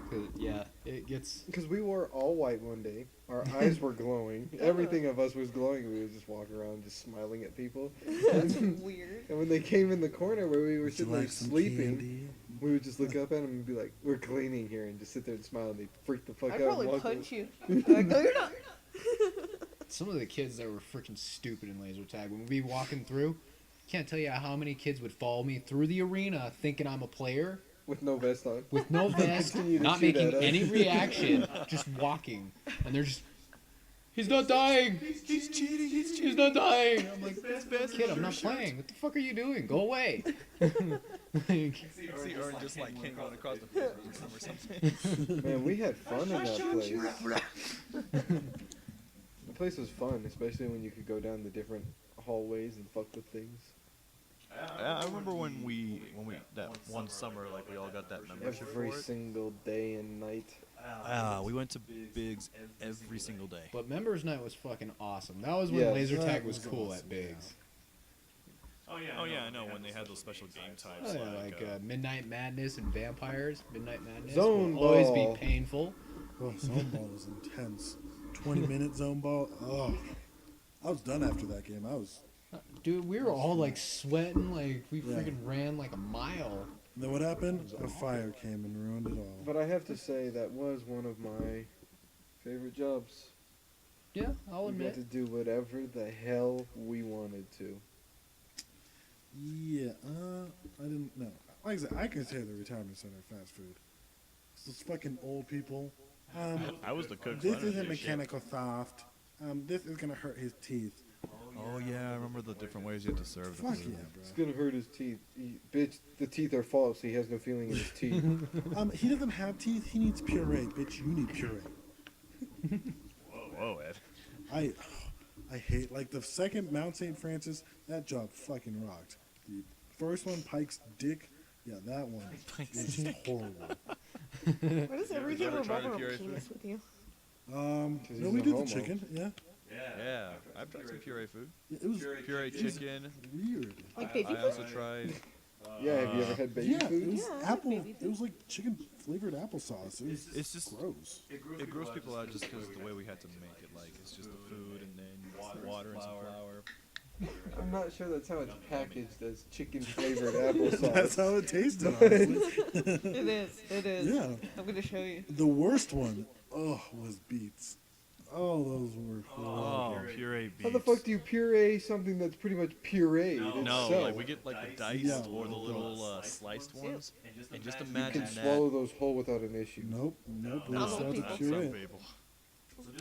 'Cause, yeah, it gets. Because we wore all white one day. Our eyes were glowing. Everything of us was glowing. We would just walk around just smiling at people. That's weird. And when they came in the corner where we were Would you sitting like like some sleeping, candy? we would just look up at them and be like, "We're cleaning here," and just sit there and smile. And they'd freak the fuck I'd out. probably and walk punch away. you. Like, no, you're not. Some of the kids that were freaking stupid in laser tag when we'd be walking through. Can't tell you how many kids would follow me through the arena thinking I'm a player With no vest on. with no vest, Continue to not shoot making at us. any reaction, just walking, and they're just. He's not dying. He's cheating. He's not dying. I'm like, best kid, I'm not playing. What the fuck are you doing? Go away. Like, See Ern just like can't go across the floor or something. Man, we had fun in that place. The place was fun, especially when you could go down the different hallways and fuck with things. Yeah, I remember when we that one summer like we all got that membership Every for it. single day and night. We went to Biggs every single day. but members night was fucking awesome. That was when Yes. laser That tag was was cool awesome, at Biggs. Oh yeah, I know when they had those special game types. Oh, yeah, like Midnight Madness and Vampires. Midnight Madness Zone will always Ball. be painful. Oh, zone ball was intense. 20-minute zone ball. Oh, I was done after that game. I was. Dude, we were all like sweating, like we Yeah. freaking ran like a mile. Then what happened? A fire came and ruined it all. But I have to say, that was one of my favorite jobs. Yeah, I'll We got admit. to do whatever the hell we wanted to. Yeah, I didn't know. Like I said, I consider the retirement center fast food. It's those fucking old people. I was the cook. so I This didn't isn't do shit. mechanical soft. This is gonna hurt his teeth. Oh yeah, I remember the different ways you had to serve the Fuck food. yeah, It's bro. gonna hurt his teeth. Bitch, the teeth are false. He has no feeling in his teeth. He doesn't have teeth. He needs puree, bitch. You need puree. Whoa, Ed. I hate like the second Mount St. Francis. That job fucking rocked. The first one, Pike's Dick. Yeah, that one is horrible. Why does everything ever tried revolve a around puree penis with you? he's No, we a did homo. the chicken. Yeah, Yeah, I've tried some puree food. it was Puree chicken. weird. Like baby I food? also tried. Yeah, have you ever had baby Yeah, it food? was Yeah, I like apple. baby It was like chicken flavored applesauce. It was It's just gross. it grossed people out just because of the way we had to make it. Like it's just the food and then water and some flour. I'm not sure that's how it's packaged as chicken flavored applesauce. That's how it tasted. Honestly. It is. It is. Yeah. I'm gonna show you. The worst one, was beets. Oh, those were Oh, horrible. puree beets. How the fuck do you puree something that's pretty much pureed No, itself? like we get like the diced Yeah. or the little sliced ones, and just you imagine can that. swallow those whole without an issue. Nope. Not They all still have to people. puree Some it. people.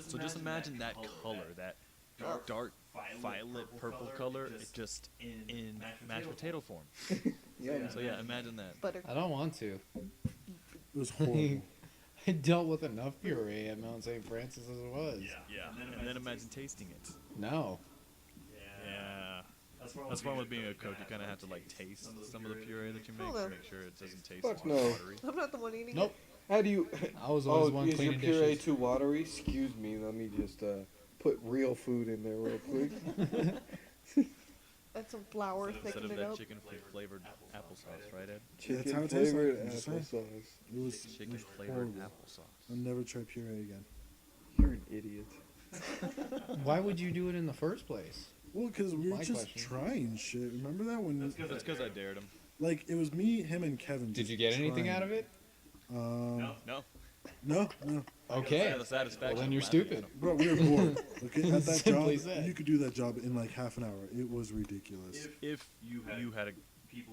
So just imagine that color, that dark violet purple color, it just in mashed potato form. Yeah. So yeah, imagine that. Butter. I don't want to. It was horrible. I dealt with enough puree at Mount St. Francis as it was. Yeah, and then imagine tasting it. No. Yeah. That's fun with being a cook. You kind of have to like taste some of the puree that you make Hold to on. make sure it doesn't taste Fuck too no. watery. I'm not the one eating Nope. How do you? I was always Oh, one is your cleaning puree dishes. too watery? Excuse me. Let me just put real food in there real quick. it. Add some flour, Instead thicken of it that up. chicken flavored applesauce, right, Ed? That's how Chicken it tastes flavored like, I'm just saying. applesauce. It was Chicken flavored horrible. applesauce. I'll never try puree again. You're an idiot. Why would you do it in the first place? Well, because we were My just question. trying shit. Remember that when, That's because I dared him. like, it was me, him, and Kevin. Did just you get anything trying. out of it? No. No. Okay. The satisfaction. Well, then of you're laughing at stupid. him. Bro, we were bored. Okay, at that job, Simply said. you could do that job in like half an hour. It was ridiculous. If you had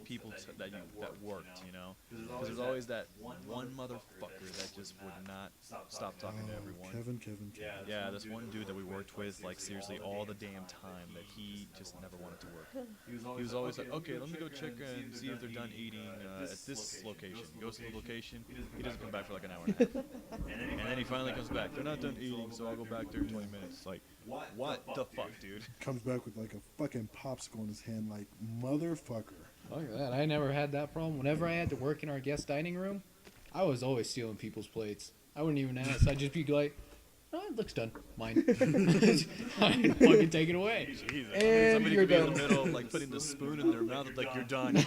people that worked, you know, because there's always that one motherfucker that just would not stop talking to everyone. Kevin. Yeah, this one dude that we worked with, like seriously, all the damn time that he just never wanted to work. He was always like, okay, let me go check and see if they're done eating at this location. He goes to the location, he doesn't come back for like an hour and a half. And then he finally comes back, they're not done eating, so I'll go back there in 20 minutes. Like, what the fuck, dude? Comes back with like a fucking popsicle in his hand, like motherfucker. Look at that. I never had that problem. Whenever I had to work in our guest dining room, I was always stealing people's plates. I wouldn't even ask. I'd just be like, "Oh, it looks done. Mine." I'd fucking take it away. Jesus. And Somebody you're could be in done. the middle, like putting the spoon in their mouth, like you're done.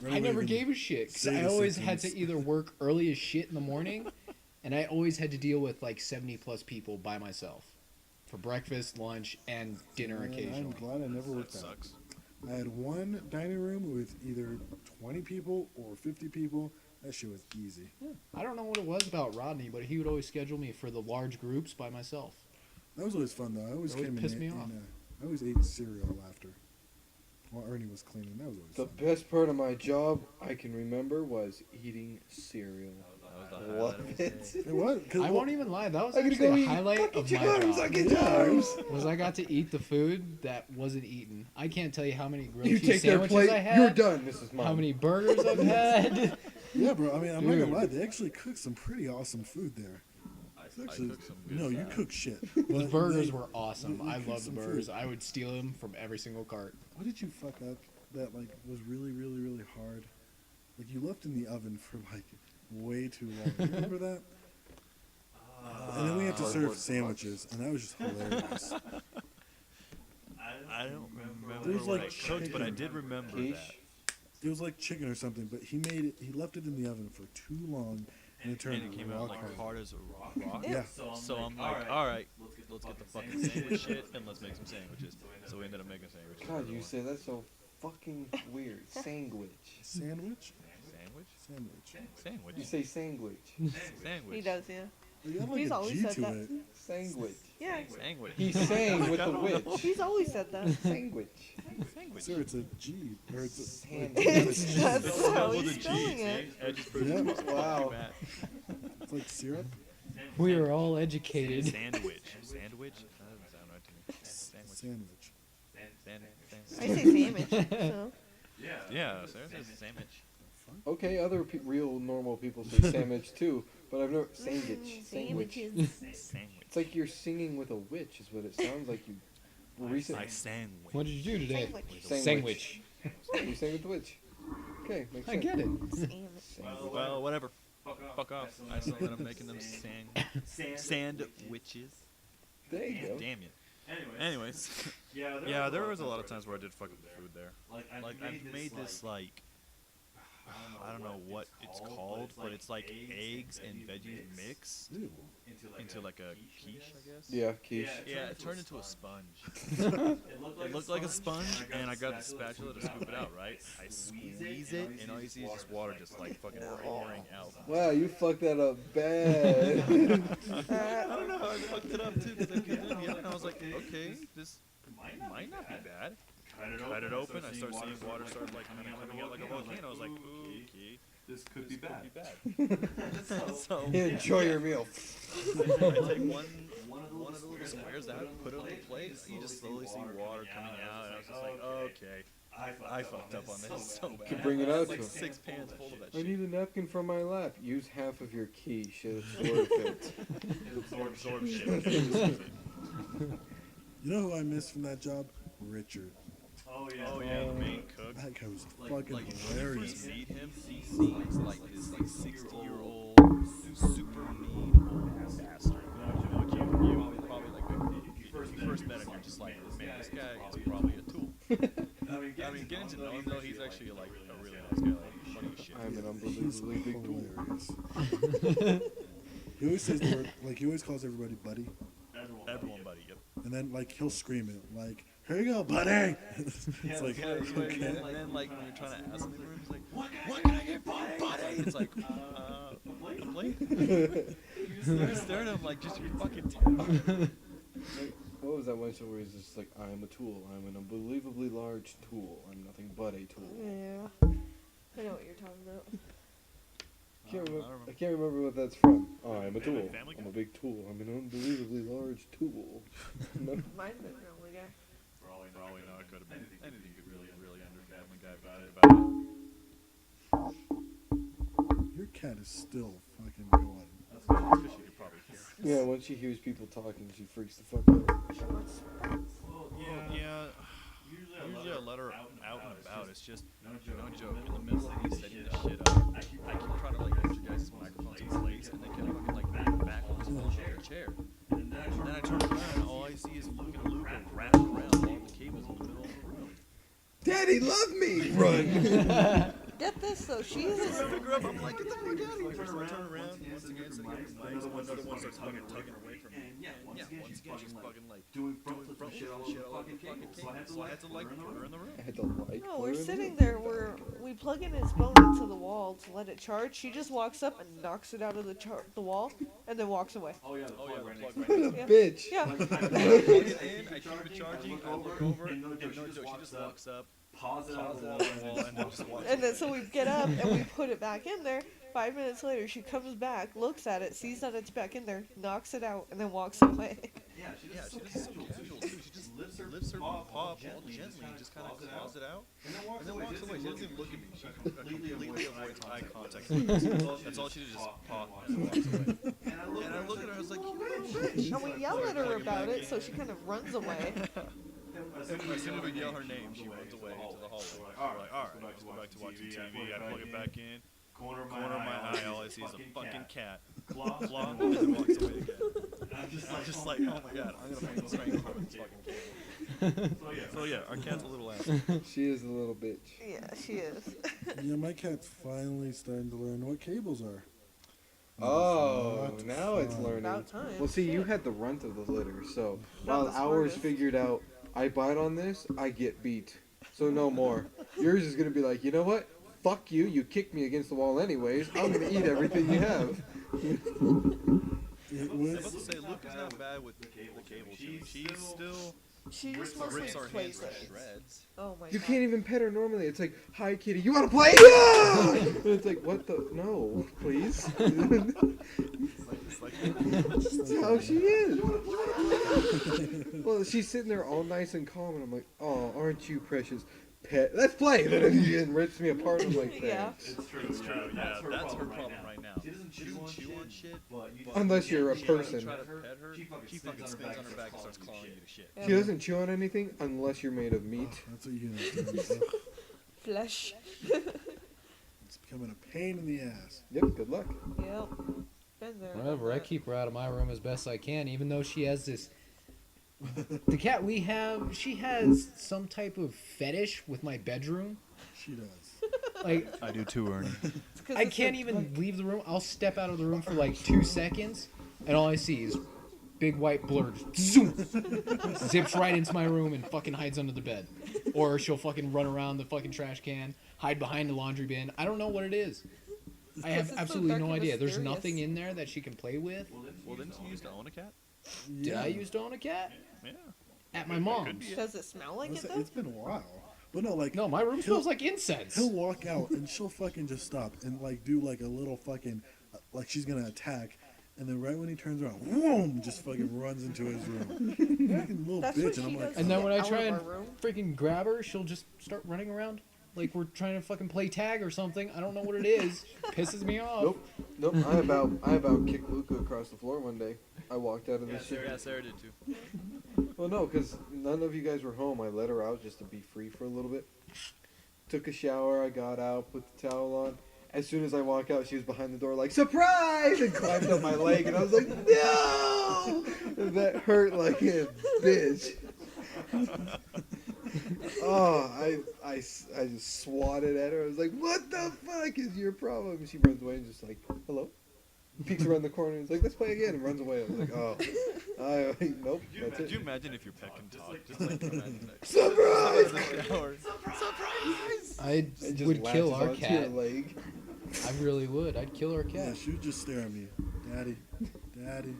I never gave a shit because say I the always had sentence. to either work early as shit in the morning, and I always had to deal with like 70 plus people by myself for breakfast, lunch, and dinner Man, I'm occasionally. glad I never That worked out. sucks. I had one dining room with either 20 people or 50 people. That shit was easy. I don't know what it was about Rodney, but he would always schedule me for the large groups by myself. That was always fun though. I always It always came in pissed me and, off. I always ate cereal after while Ernie was cleaning. That was always The fun. best part of my job I can remember was eating cereal. That was the Love highlight of it. his day. It was. 'Cause I won't even lie, that was I gotta actually go a eat highlight of my Charms, job. Lucky Charms. Was I got to eat the food that wasn't eaten. I can't tell you how many grilled You cheese take their sandwiches plate. I had. You're done. This is mine. How many burgers I've had. Yeah, bro. I mean, I'm not Dude. gonna lie. They actually cook some pretty awesome food there. It's actually, cook some good no, you stuff. cook shit. The But burgers they- were awesome. you I cook love the some burgers. food. I would steal them from every single cart. What did you fuck up that like was really, really, really hard? Like you left in the oven for like way too long. You remember that? And then we had to serve sandwiches, and that was just hilarious. I don't remember It was what like I cooked, but I chicken. did remember Quiche? that. It was like chicken or something, but he made it. He left it in the oven for too long, and it turned And it came out rock like hard. hard as a rock. Yeah. So I'm like, all right, let's get the fucking sandwich shit and let's make some sandwiches. So we ended up making sandwiches. God, you say that's so fucking weird. Sandwich. Sandwich? Sandwich? Sandwich. Sandwich. You say sandwich. Sandwich. He does, yeah. You got like He's a always G said to that. it. Sandwich. Yeah. Sandwich. He sang with the witch. He's always said that. Sandwich. Sandwich. Sir, it's a G. Or it's a, Sandwich. That's how With a he's G, spelling see? it. I just Yeah. Wow. it's like syrup. We are all educated. Sandwich. Sandwich? That doesn't sound right to me. Sandwich. Sandwich. I say sandwich. So. Yeah, Sarah says sandwich. Okay, other real normal people say sandwich too, but I've never sandwich. Sandwich. Sandwiches. Sandwich. It's like you're singing with a witch, is what it sounds like. You recently I sandwich. What did you do today? Sandwich. Sandwich. you sang with the witch. Okay, makes I sense. get it. Sandwich. Well, whatever. Fuck off. I saw that I'm making them sandwiches. There you go. Damn you. Anyways, yeah, there was a lot of times where I did fuck up the food there. Like I made this like I don't know what it's called, but it's like eggs and veggies mix Ew. into like a quiche, I guess. Yeah, quiche. Yeah, it turned into a sponge. It looked like a sponge, and I got the spatula to scoop it out, right? I squeeze it, and all you see is just water just like fucking pouring out. Wow, you fucked that up bad. I don't know how I fucked it up too, because I came in and I was like, okay, this might not be bad. Cut it open, I start seeing water start like coming out like a volcano. I was like, okay, This could be bad. So Enjoy your meal. I take one of the little squares out, put it on the plate, and you just slowly see water coming out, and I was just like, okay, I fucked up on this so bad. Could bring it out Like to him. 6 pans full of that I shit. need a napkin from my lap. Use half of your quiche. It absorb it. Absorb shit. Okay. You know who I missed from that job? Richard. Oh Oh yeah, the main cook. That guy was fucking Like when you hilarious. first meet him, he seems like this like 60-year-old super mean old bastard. You probably like if you first met him, you're just like, man, this guy is probably a tool. I mean, getting to know him though, he's actually like a really nice guy, like funny as shit. I'm an He's unbelievably big tool. hilarious. He always says the word, like he always calls everybody buddy, Everyone, buddy. Yep. and then like he'll scream it like, "Here you go, buddy!" It's like, Yeah, and okay. then like when you're trying to ask him in the room, he's like, what can I get, buddy? It's like, a plate? You're staring at him like, just your fucking table. What was that one show where he's just like, I'm a tool. I'm an unbelievably large tool. I'm nothing but a tool. Yeah. I know what you're talking about. I can't remember what that's from. Oh, I'm a tool. Family I'm Guy? a big tool. I'm an unbelievably large tool. No. Mine's been Family Guy. Probably no, it could have been anything you could really understand the guy about it. Your cat is still fucking going. Because you could probably hear. Yeah, once she hears people talking, she freaks the fuck out. Yeah. Usually I let her out and about. It's just no joke. In the middle of me setting this shit up, I keep trying to like put your guys' microphones in place, and they kept fucking like backwards in the chair. And then I turn around, and all I see is Luke and Luca wrapping around all the cables in the middle of the room. Daddy, love me! Run! Get this though, she So is. I figure up, I'm like, get the fuck out of here. So I turn around, once again, so I get the mics, another one starts tugging away from me. And once again, she's fucking like, doing front flips and shit all over the fucking cable. So I had to like put her in the room. I had to like. No, put we're her in the sitting room. there. We plug in his phone into the wall to let it charge. She just walks up and knocks it out of the wall, and then walks away. Oh yeah, the plug right next to What me. a Yeah. bitch! Yeah. I plug it in, I keep it charging, I look over, and no joke, she just walks up, pause it on the wall, and then just walks And then away. so we get up and we put it back in there. 5 minutes later, she comes back, looks at it, sees that it's back in there, knocks it out, and then walks away. Yeah, she does it so casual too. She just lifts her paw up all gently and just kind of claws it out, and then walks away. She doesn't even look at me. She completely avoids eye contact. That's all she did, just paw and walks away. And I look at her, I was like, you little bitch. And we yell at her about it, so she kind of runs away. As soon as we yell her name, she runs away into the hallway. We're like, all right, let's go back to watching TV. I plug it back in. Corner of my eye, all I see is a fucking cat. Claw, and then walks away again. I'm just like, oh my god, I'm gonna fucking strangle her with this fucking cat. So yeah, our cat's a little ass. She is a little bitch. Yeah, she is. Yeah, my cat's finally starting to learn what cables are. Oh, Not now it's fun. learning. About time. Well, see, you Shit. had the runt of the litter, so Not while the ours smartest. figured out, I bite on this, I get beat. So no more. Yours is gonna be like, you know what? Fuck you. You kicked me against the wall anyways. I'm gonna eat everything you have. It I was was, about to say, Luke is not bad with the cable too. She's still She just mostly rips our plays hands to it. shreds. Oh my You god. can't even pet her normally. It's like, hi kitty, you wanna play? Yeah! And it's like, what the? No, please. It's like That's how she is. Well, she's sitting there all nice and calm, and I'm like, oh, aren't you precious? Pet, let's play. And she rips me apart. I'm like, Yeah. thanks. It's true. Yeah, that's her problem right now. She doesn't chew on shit, but Unless you're a you person. try to pet her, she fucking spins on her back and starts clawing you to shit. Yeah. She doesn't chew on anything unless you're made of meat. that's what you do. Flesh. It's becoming a pain in the ass. Yep, good luck. Yep. Been there. done Whatever, I that. keep her out of my room as best I can, even though she has this. The cat we have, she has some type of fetish with my bedroom. She does. Like, I do too, Ernie. It's 'cause I it's can't a- even leave the room. I'll step out of the room for like 2 seconds, and all I see is big white blur. Zoom! Zips right into my room and fucking hides under the bed. Or she'll fucking run around the fucking trash can, hide behind the laundry bin. I don't know what it is. I have it's so absolutely dark no and idea. There's mysterious. nothing in there that she can play with. Well, didn't you used to own a cat? Did I used to own a cat? Yeah. At my mom's. Does it smell like it Listen, though? it's been a while. But no, like, No, my room He'll- smells like incense. he'll walk out and she'll fucking just stop and like do like a little fucking, like she's gonna attack. And then right when he turns around, whoom, just fucking runs into his room. Fucking little That's bitch. what And I'm she like, does. And then Get when I out try of and our room. freaking grab her, she'll just start running around like we're trying to fucking play tag or something. I don't know what it is. Pisses me off. Nope. I about kicked Luca across the floor one day. I walked out of the shit. Yeah, Sarah did too. Well, no, because none of you guys were home. I let her out just to be free for a little bit. Took a shower. I got out, put the towel on. As soon as I walk out, she was behind the door like, surprise! And climbed up my leg. And I was like, no! And that hurt like a bitch. Oh, I just swatted at her. I was like, what the fuck is your problem? And she runs away and just like, hello? And peeks around the corner and is like, let's play again. And runs away. I was like, oh. Nope, that's Could you it. imagine if your pet can talk? Just like imagine that. Surprise! Shower. I It just would kill latches our onto cat. your leg. I really would. I'd kill our yeah, cat. she would just stare at me. Daddy, daddy,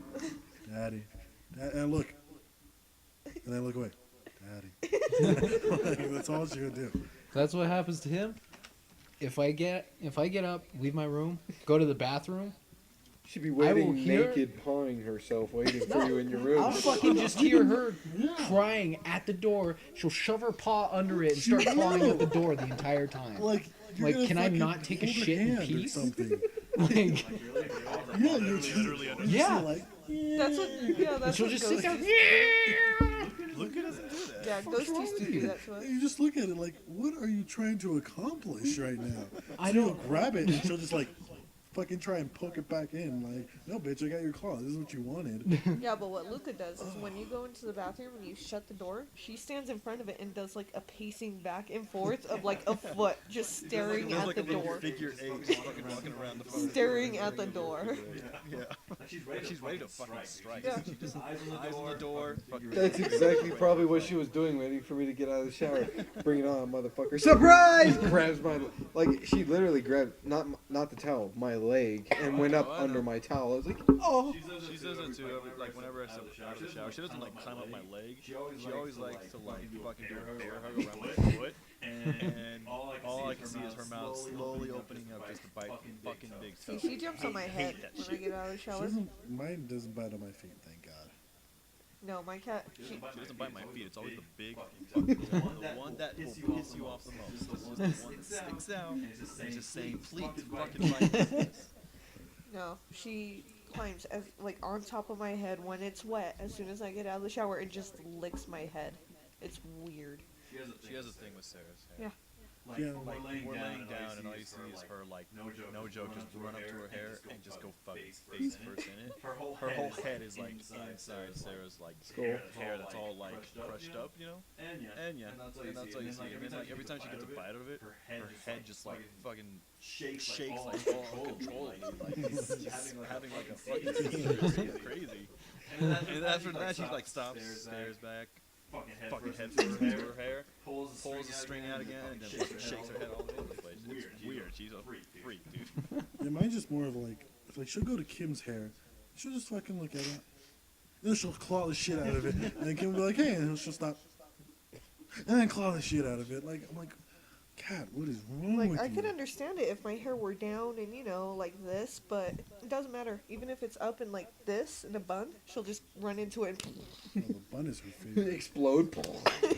daddy. And I look. And I look away. Daddy. Like, that's all she would do. That's what happens to him. If I get up, leave my room, go to the bathroom, She'd be will waiting hear- naked, pawing herself, waiting for you in your room. I'll fucking just hear her crying at the door. She'll shove her paw under it and start clawing at the door the entire time. Like, you're Like, gonna can I fucking not take a hold her shit in hand or peace? something. Like, Yeah, you're just, Literally under. yeah. like, That's what. Yeah, And that's she'll what just goes. sit there. Luca doesn't do that. Yeah, What's wrong ghosties with do you? that to us. You just look at it like, what are you trying to accomplish right now? I So you'll don't- grab it and she'll just like fucking try and poke it back in. Like, no, bitch, I got your claw. This is what you wanted. Yeah, but what Luca does is when you go into the bathroom and you shut the door, she stands in front of it and does like a pacing back and forth of like a foot, just staring There's at like the a little door. figure eight just fucking walking around the fucking Staring at the door. Yeah. She's ready to fucking strike. Yeah. She just eyes on the door. Fucking That's exactly probably what she was doing, waiting for me to get out of the shower. Bring it on, motherfucker! Surprise! Grabs my she literally grabbed not the towel, my leg, and went up Oh, I know. under my towel. I was like, oh. She does it too. Like whenever I step out of the shower, she doesn't like climb up my leg. She always likes to like fucking do a bear hug around my foot, and all I can see is her mouth slowly opening up just to bite fucking big toe. See, she jumps on my head when I get out of the She shower. mine doesn't bite on my feet, thank God. No, my cat. She doesn't bite my feet. It's always the big fucking one, the one that will piss you off the most. It's just the one that sticks out and it's just saying, "Please, fucking bite me." No, she climbs as like on top of my head when it's wet. As soon as I get out of the shower, it just licks my head. It's weird. She has a thing with Sarah's hair. Yeah. Yeah, Like we're laying down and all you see is her like no joke just run up to her hair and just go fucking face first in it. Her whole head is like inside Sarah's like hair that's all like crushed up, you know? And yeah, and that's all you see. And then like every time she gets a bite out of it, her head just like fucking shakes like all uncontrollably, like she's having like a fucking seizure. It's crazy. And then after that she like stops, stares back. Fucking head first into her hair, pulls the string out again, and then fucking shakes her head all over the place. It's weird. She's a freak, dude. Yeah, mine's just more of like, if like she'll go to Kim's hair, she'll just fucking look at it. Then she'll claw the shit out of it, and then Kim will be like, hey, and she'll stop. And then claw the shit out of it. Like, I'm like, Cat, what is wrong Like with I you? could understand it if my hair were down and like this, but it doesn't matter. Even if it's up and like this in a bun, she'll just run into it. Oh, the bun is her favorite. Explode.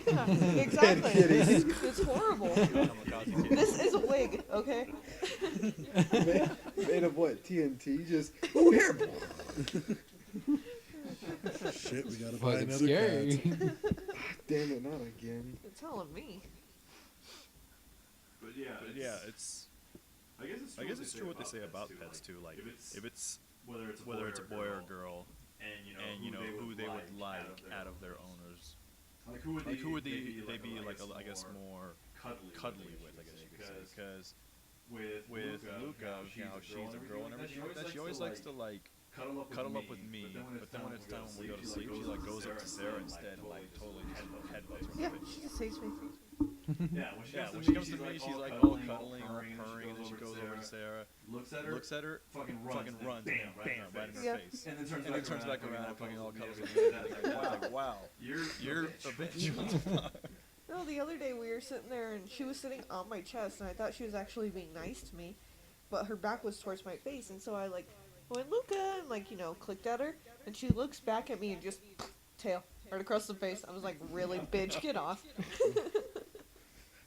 Yeah, exactly. It's horrible. This is a wig, okay? Made of what? TNT? Just ooh, hair. Shit, we gotta buy Fucking another scary. cat. Damn it, not again. It's telling me. But yeah, it's. I guess it's true what they say about pets too. Like if it's whether it's a boy or a girl, and you know who they would like out of their owners. Like who would they be like I guess more cuddly with, I guess you could say, because with Luca, you know, she's a girl and everything like that. She always likes to like cuddle up with me, but then when it's time when we go to sleep, she like goes up to Sarah instead and like totally just headbutts her Yeah, in the face. she just hates me. Yeah, when she comes to me, she's like all cuddling, all purring, and then she goes over to Sarah, looks at her, fucking runs, bam, right in her Yeah. face, and then turns back around and fucking all cuddles with me. Like, wow, you're a bitch. What the fuck? No, the other day we were sitting there and she was sitting on my chest and I thought she was actually being nice to me, but her back was towards my face and so I like went Luca and like clicked at her and she looks back at me and just tail right across the face. I was like, really, bitch, get off.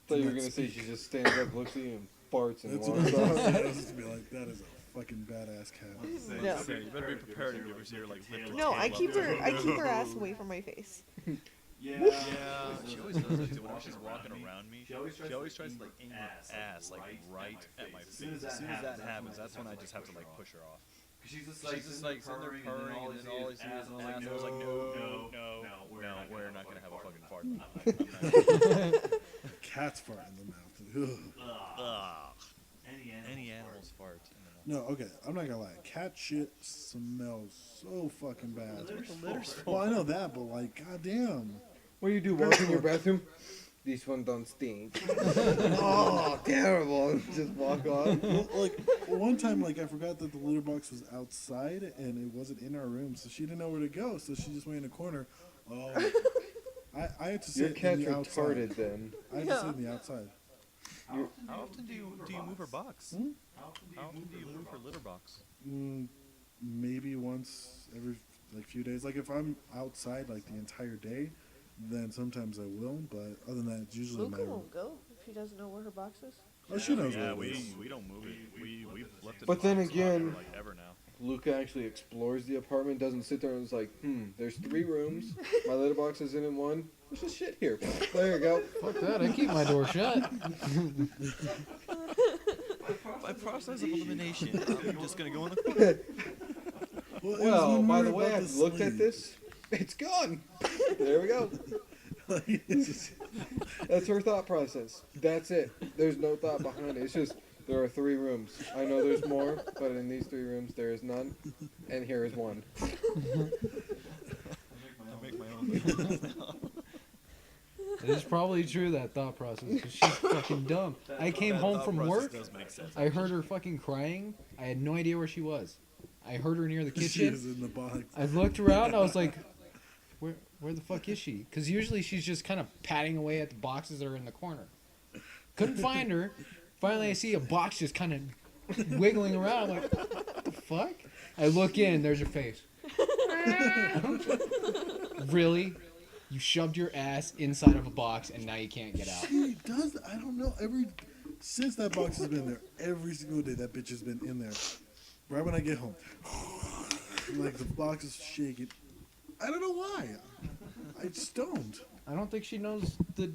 Thought you were gonna say she just stands up, looks at you, and farts and That's what walks I was off. gonna say. I was just be like, that is a fucking badass cat. No. So you better be prepared if you ever see her like lift her No, tail I up. keep her ass away from my face. Yeah, she always does that too. Whenever she's walking around me, she always tries to like aim her ass like right at my face. As soon as that happens, that's when I just have to like push her off. She's just like sitting there purring, and then all I see is ass. I was like, no, we're not gonna have a fucking fart in the mouth. Cats fart in the mouth. Ugh. Ugh. Any animals fart in the mouth. No, okay, I'm not gonna lie. Cat shit smells so fucking bad. That's what the litter's for. Well, I know that, but like, goddamn. What do you do? Walk in your bathroom? This one don't stink. Oh, terrible. Just walk on. Well, like, one time, like, I forgot that the litter box was outside and it wasn't in our room, so she didn't know where to go, so she just went in a corner. Oh, I had to Your sit in cat's the outside. retarded then. I had to sit in the outside. How often do you move her box? Hmm? How often do you move her litter box? Maybe once every like few days. Like if I'm outside like the entire day, then sometimes I will. But other than that, it's usually Luca my room. won't go if she doesn't know where her box is. Oh, she knows Yeah, where it is. we don't move it. We've left it. But in then the box again- for, like ever now. Luca actually explores the apartment, doesn't sit there and is like, there's 3 rooms. My litter box is in one. There's just shit here. There you go. Fuck that, I keep my door shut. By process of elimination, I'm just gonna go in the corner. Well, it was Well, when we by were the way, about I've to looked at sleep. this. It's gone. There we go. Like, it's just- That's her thought process. That's it. There's no thought behind it. It's just there are 3 rooms. I know there's more, but in these 3 rooms there is none, and here is one. I make my own. It is probably true, that thought process, because she's fucking dumb. I came That home thought from process work, does make sense. I heard her fucking crying. I had no idea where she was. I heard her near the she kitchen. was in the box. I looked around and I was like, where the fuck is she? Because usually she's just kind of patting away at the boxes that are in the corner. Couldn't find her. Finally, I see a box just kind of wiggling around. I'm like, what the fuck? I look in, there's her face. Really? You shoved your ass inside of a box and now you can't get out. She does. I don't know. Since that box has been there, every single day that bitch has been in there. Right when I get home, like the box is shaking. I don't know why. I just don't. I don't think she knows that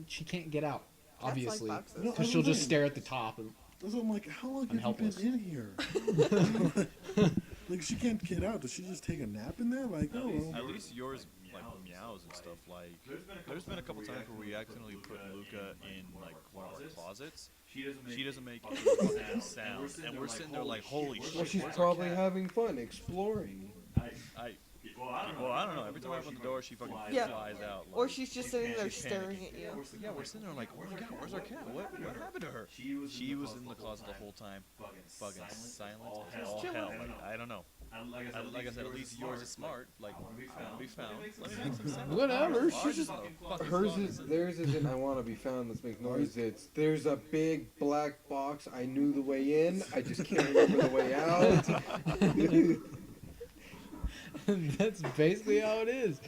she can't get out, Cats like obviously. boxes. No, Because I she'll don't just think. stare at the top. And, That's what I'm like. How long I'm have you helpless. been in here? Like she can't get out. Does she just take a nap in there? Like, oh, well. At least yours like meows and stuff. Like there's been a couple times where we accidentally put Luca in like one of our closets. She doesn't make any fucking sound, and we're sitting there like, holy shit. Well, she's where's our probably cat? having fun exploring. Well, I don't know. Every time I open the door, she fucking Yeah. flies out. Or like- she's just sitting there she's staring panicking. at you. Yeah, we're sitting there like, oh my god, where's our cat? What happened to her? She was in the closet the whole time, fucking silent as all hell. Like, I don't know. Like I said, at least yours is smart. Like, I want to be found. Let me make some sense. Whatever, Ours she's is just- the fucking Hers closet. is theirs isn't. I want to be found. Let's make noise. It's there's a big black box. I knew the way in. I just can't remember the way out. that's basically how it is.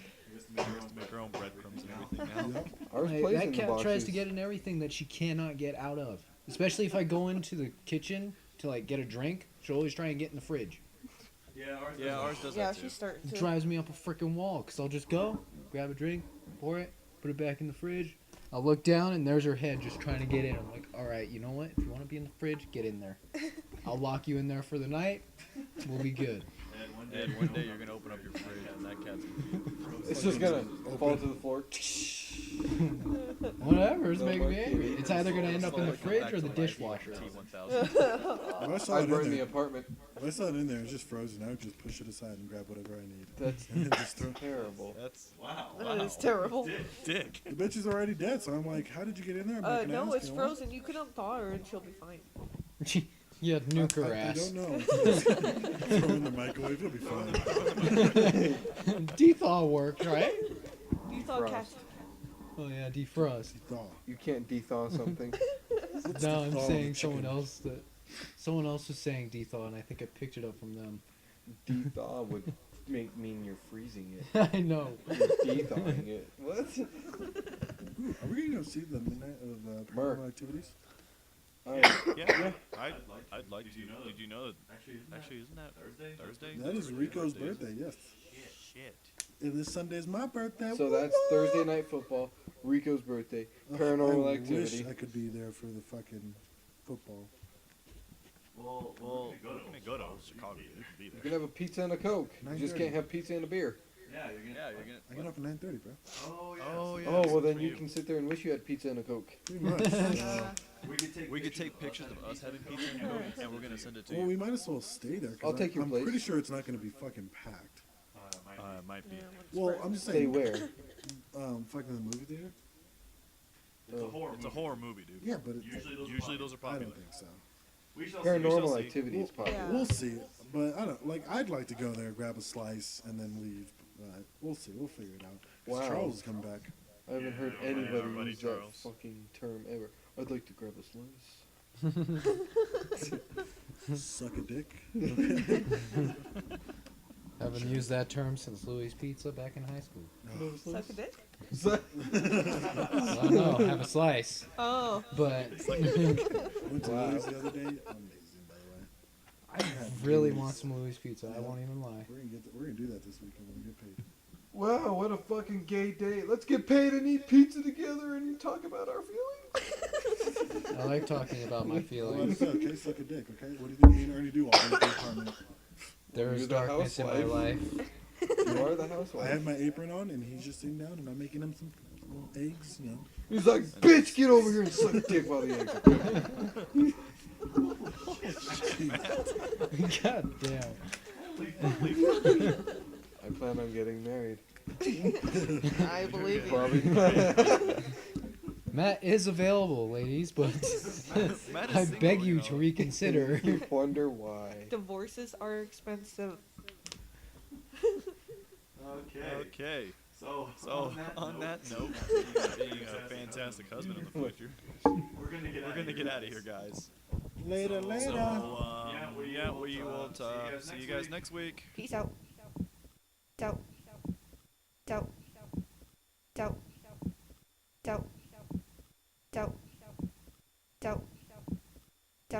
We have to make our own breadcrumbs and everything now. Yep. Ours Like, plays that in the cat tries boxes. to get in everything that she cannot get out of. Especially if I go into the kitchen to like get a drink, she'll always try and get in the fridge. Yeah, ours does Yeah, that too. she's starting It to. drives me up a freaking wall because I'll just go, grab a drink, pour it, put it back in the fridge. I'll look down and there's her head just trying to get in. I'm like, all right, you know what? If you want to be in the fridge, get in there. I'll lock you in there for the night. We'll be good. And one day you're gonna open up your fridge and that cat's gonna be It's just gonna fall to the floor. Whatever, it's No making me more angry. TV. It's either gonna end up in the Slowly come fridge back or to the life, dishwasher. T1000. If I saw I'd it burn in the there, apartment. if I saw it in there, it's just frozen. I would just push it aside and grab whatever I need. That's And then just throw. terrible. That's That is terrible. dick. The bitch is already dead, so I'm like, how did you get in there? I'm like, "Can I No, ask it's you?" frozen. You can unthaw her and she'll be fine. Yeah, nuke her I ass. don't know. Throw in the microwave, it'll be fine. Dethaw works, right? You thought cat. Frost. Oh yeah, defrost. Thaw. You can't dethaw something. No, I'm dethaw saying the someone chicken? else someone else was saying dethaw, and I think I picked it up from them. Dethaw would mean you're freezing it. I know. You're dethawing it. What? Ooh, are we gonna go see the midnight of the Merc. paranormal activities? Yeah, I'd like to. Did you know that? Actually, isn't that Thursday? That is Rico's birthday. Yes. Shit. And this Sunday's my birthday. So that's Thursday night football, Rico's birthday, paranormal I activity. wish I could be there for the fucking football. Well, we're gonna go to Chicago. You can be You there. can have a pizza and a Coke. You just 9:30. can't have pizza and a beer. Yeah, you're gonna. I get up at 9:30, bro. Oh yeah. Oh, good well then for you can sit there and wish you had pizza and a Coke. Pretty much. We could take pictures of us having pizza and Coke, and we're gonna send it to Well, you. we might as well stay there. 'Cause I'll take your I'm place. pretty sure it's not going to be fucking packed. Might be. Yeah, Well, I'm just Stay saying. where? Fucking the movie theater. It's a horror movie, dude. Yeah, but it's, Usually those are I popular. don't think so. Paranormal see. activity is popular. Yeah. We'll see. But I don't like. I'd like to go there, grab a slice, and then leave. But we'll see. We'll figure it out. 'Cause Wow. Charles is coming back. I haven't heard Yeah, anybody everybody, use that Charles. fucking term ever. I'd like to grab a slice. Suck a dick. Haven't used that term since Louis Pizza back in high school. Suck a dick? Well, no, have a slice. Oh. But Went to Wow. Louis the other day. Amazing, by the way. I have really Louis. want some Louis pizza. I Yeah. won't even lie. We're gonna do that this weekend when we get paid. Wow, what a fucking gay day. Let's get paid and eat pizza together and talk about our feelings. I like talking about my Well, feelings. that's okay. Suck a dick, okay? What do you think me and Ernie do all day at the apartment? There You're is the darkness in my housewife. life. You are the I housewife. have my apron on, and he's just sitting down, and I'm making him some little eggs, you know. He's like, bitch, get over here and suck a dick while the eggs are cooking. God damn. I plan on getting married. I believe you. Probably. Matt is available, ladies, but Matt is I single, beg you you know. to reconsider. Wonder why. Divorces are expensive. Okay. So On that note, being a fantastic husband in the future, we're gonna get out of here, guys. Later, So, later. we will see you guys next week. Peace out. Peace out.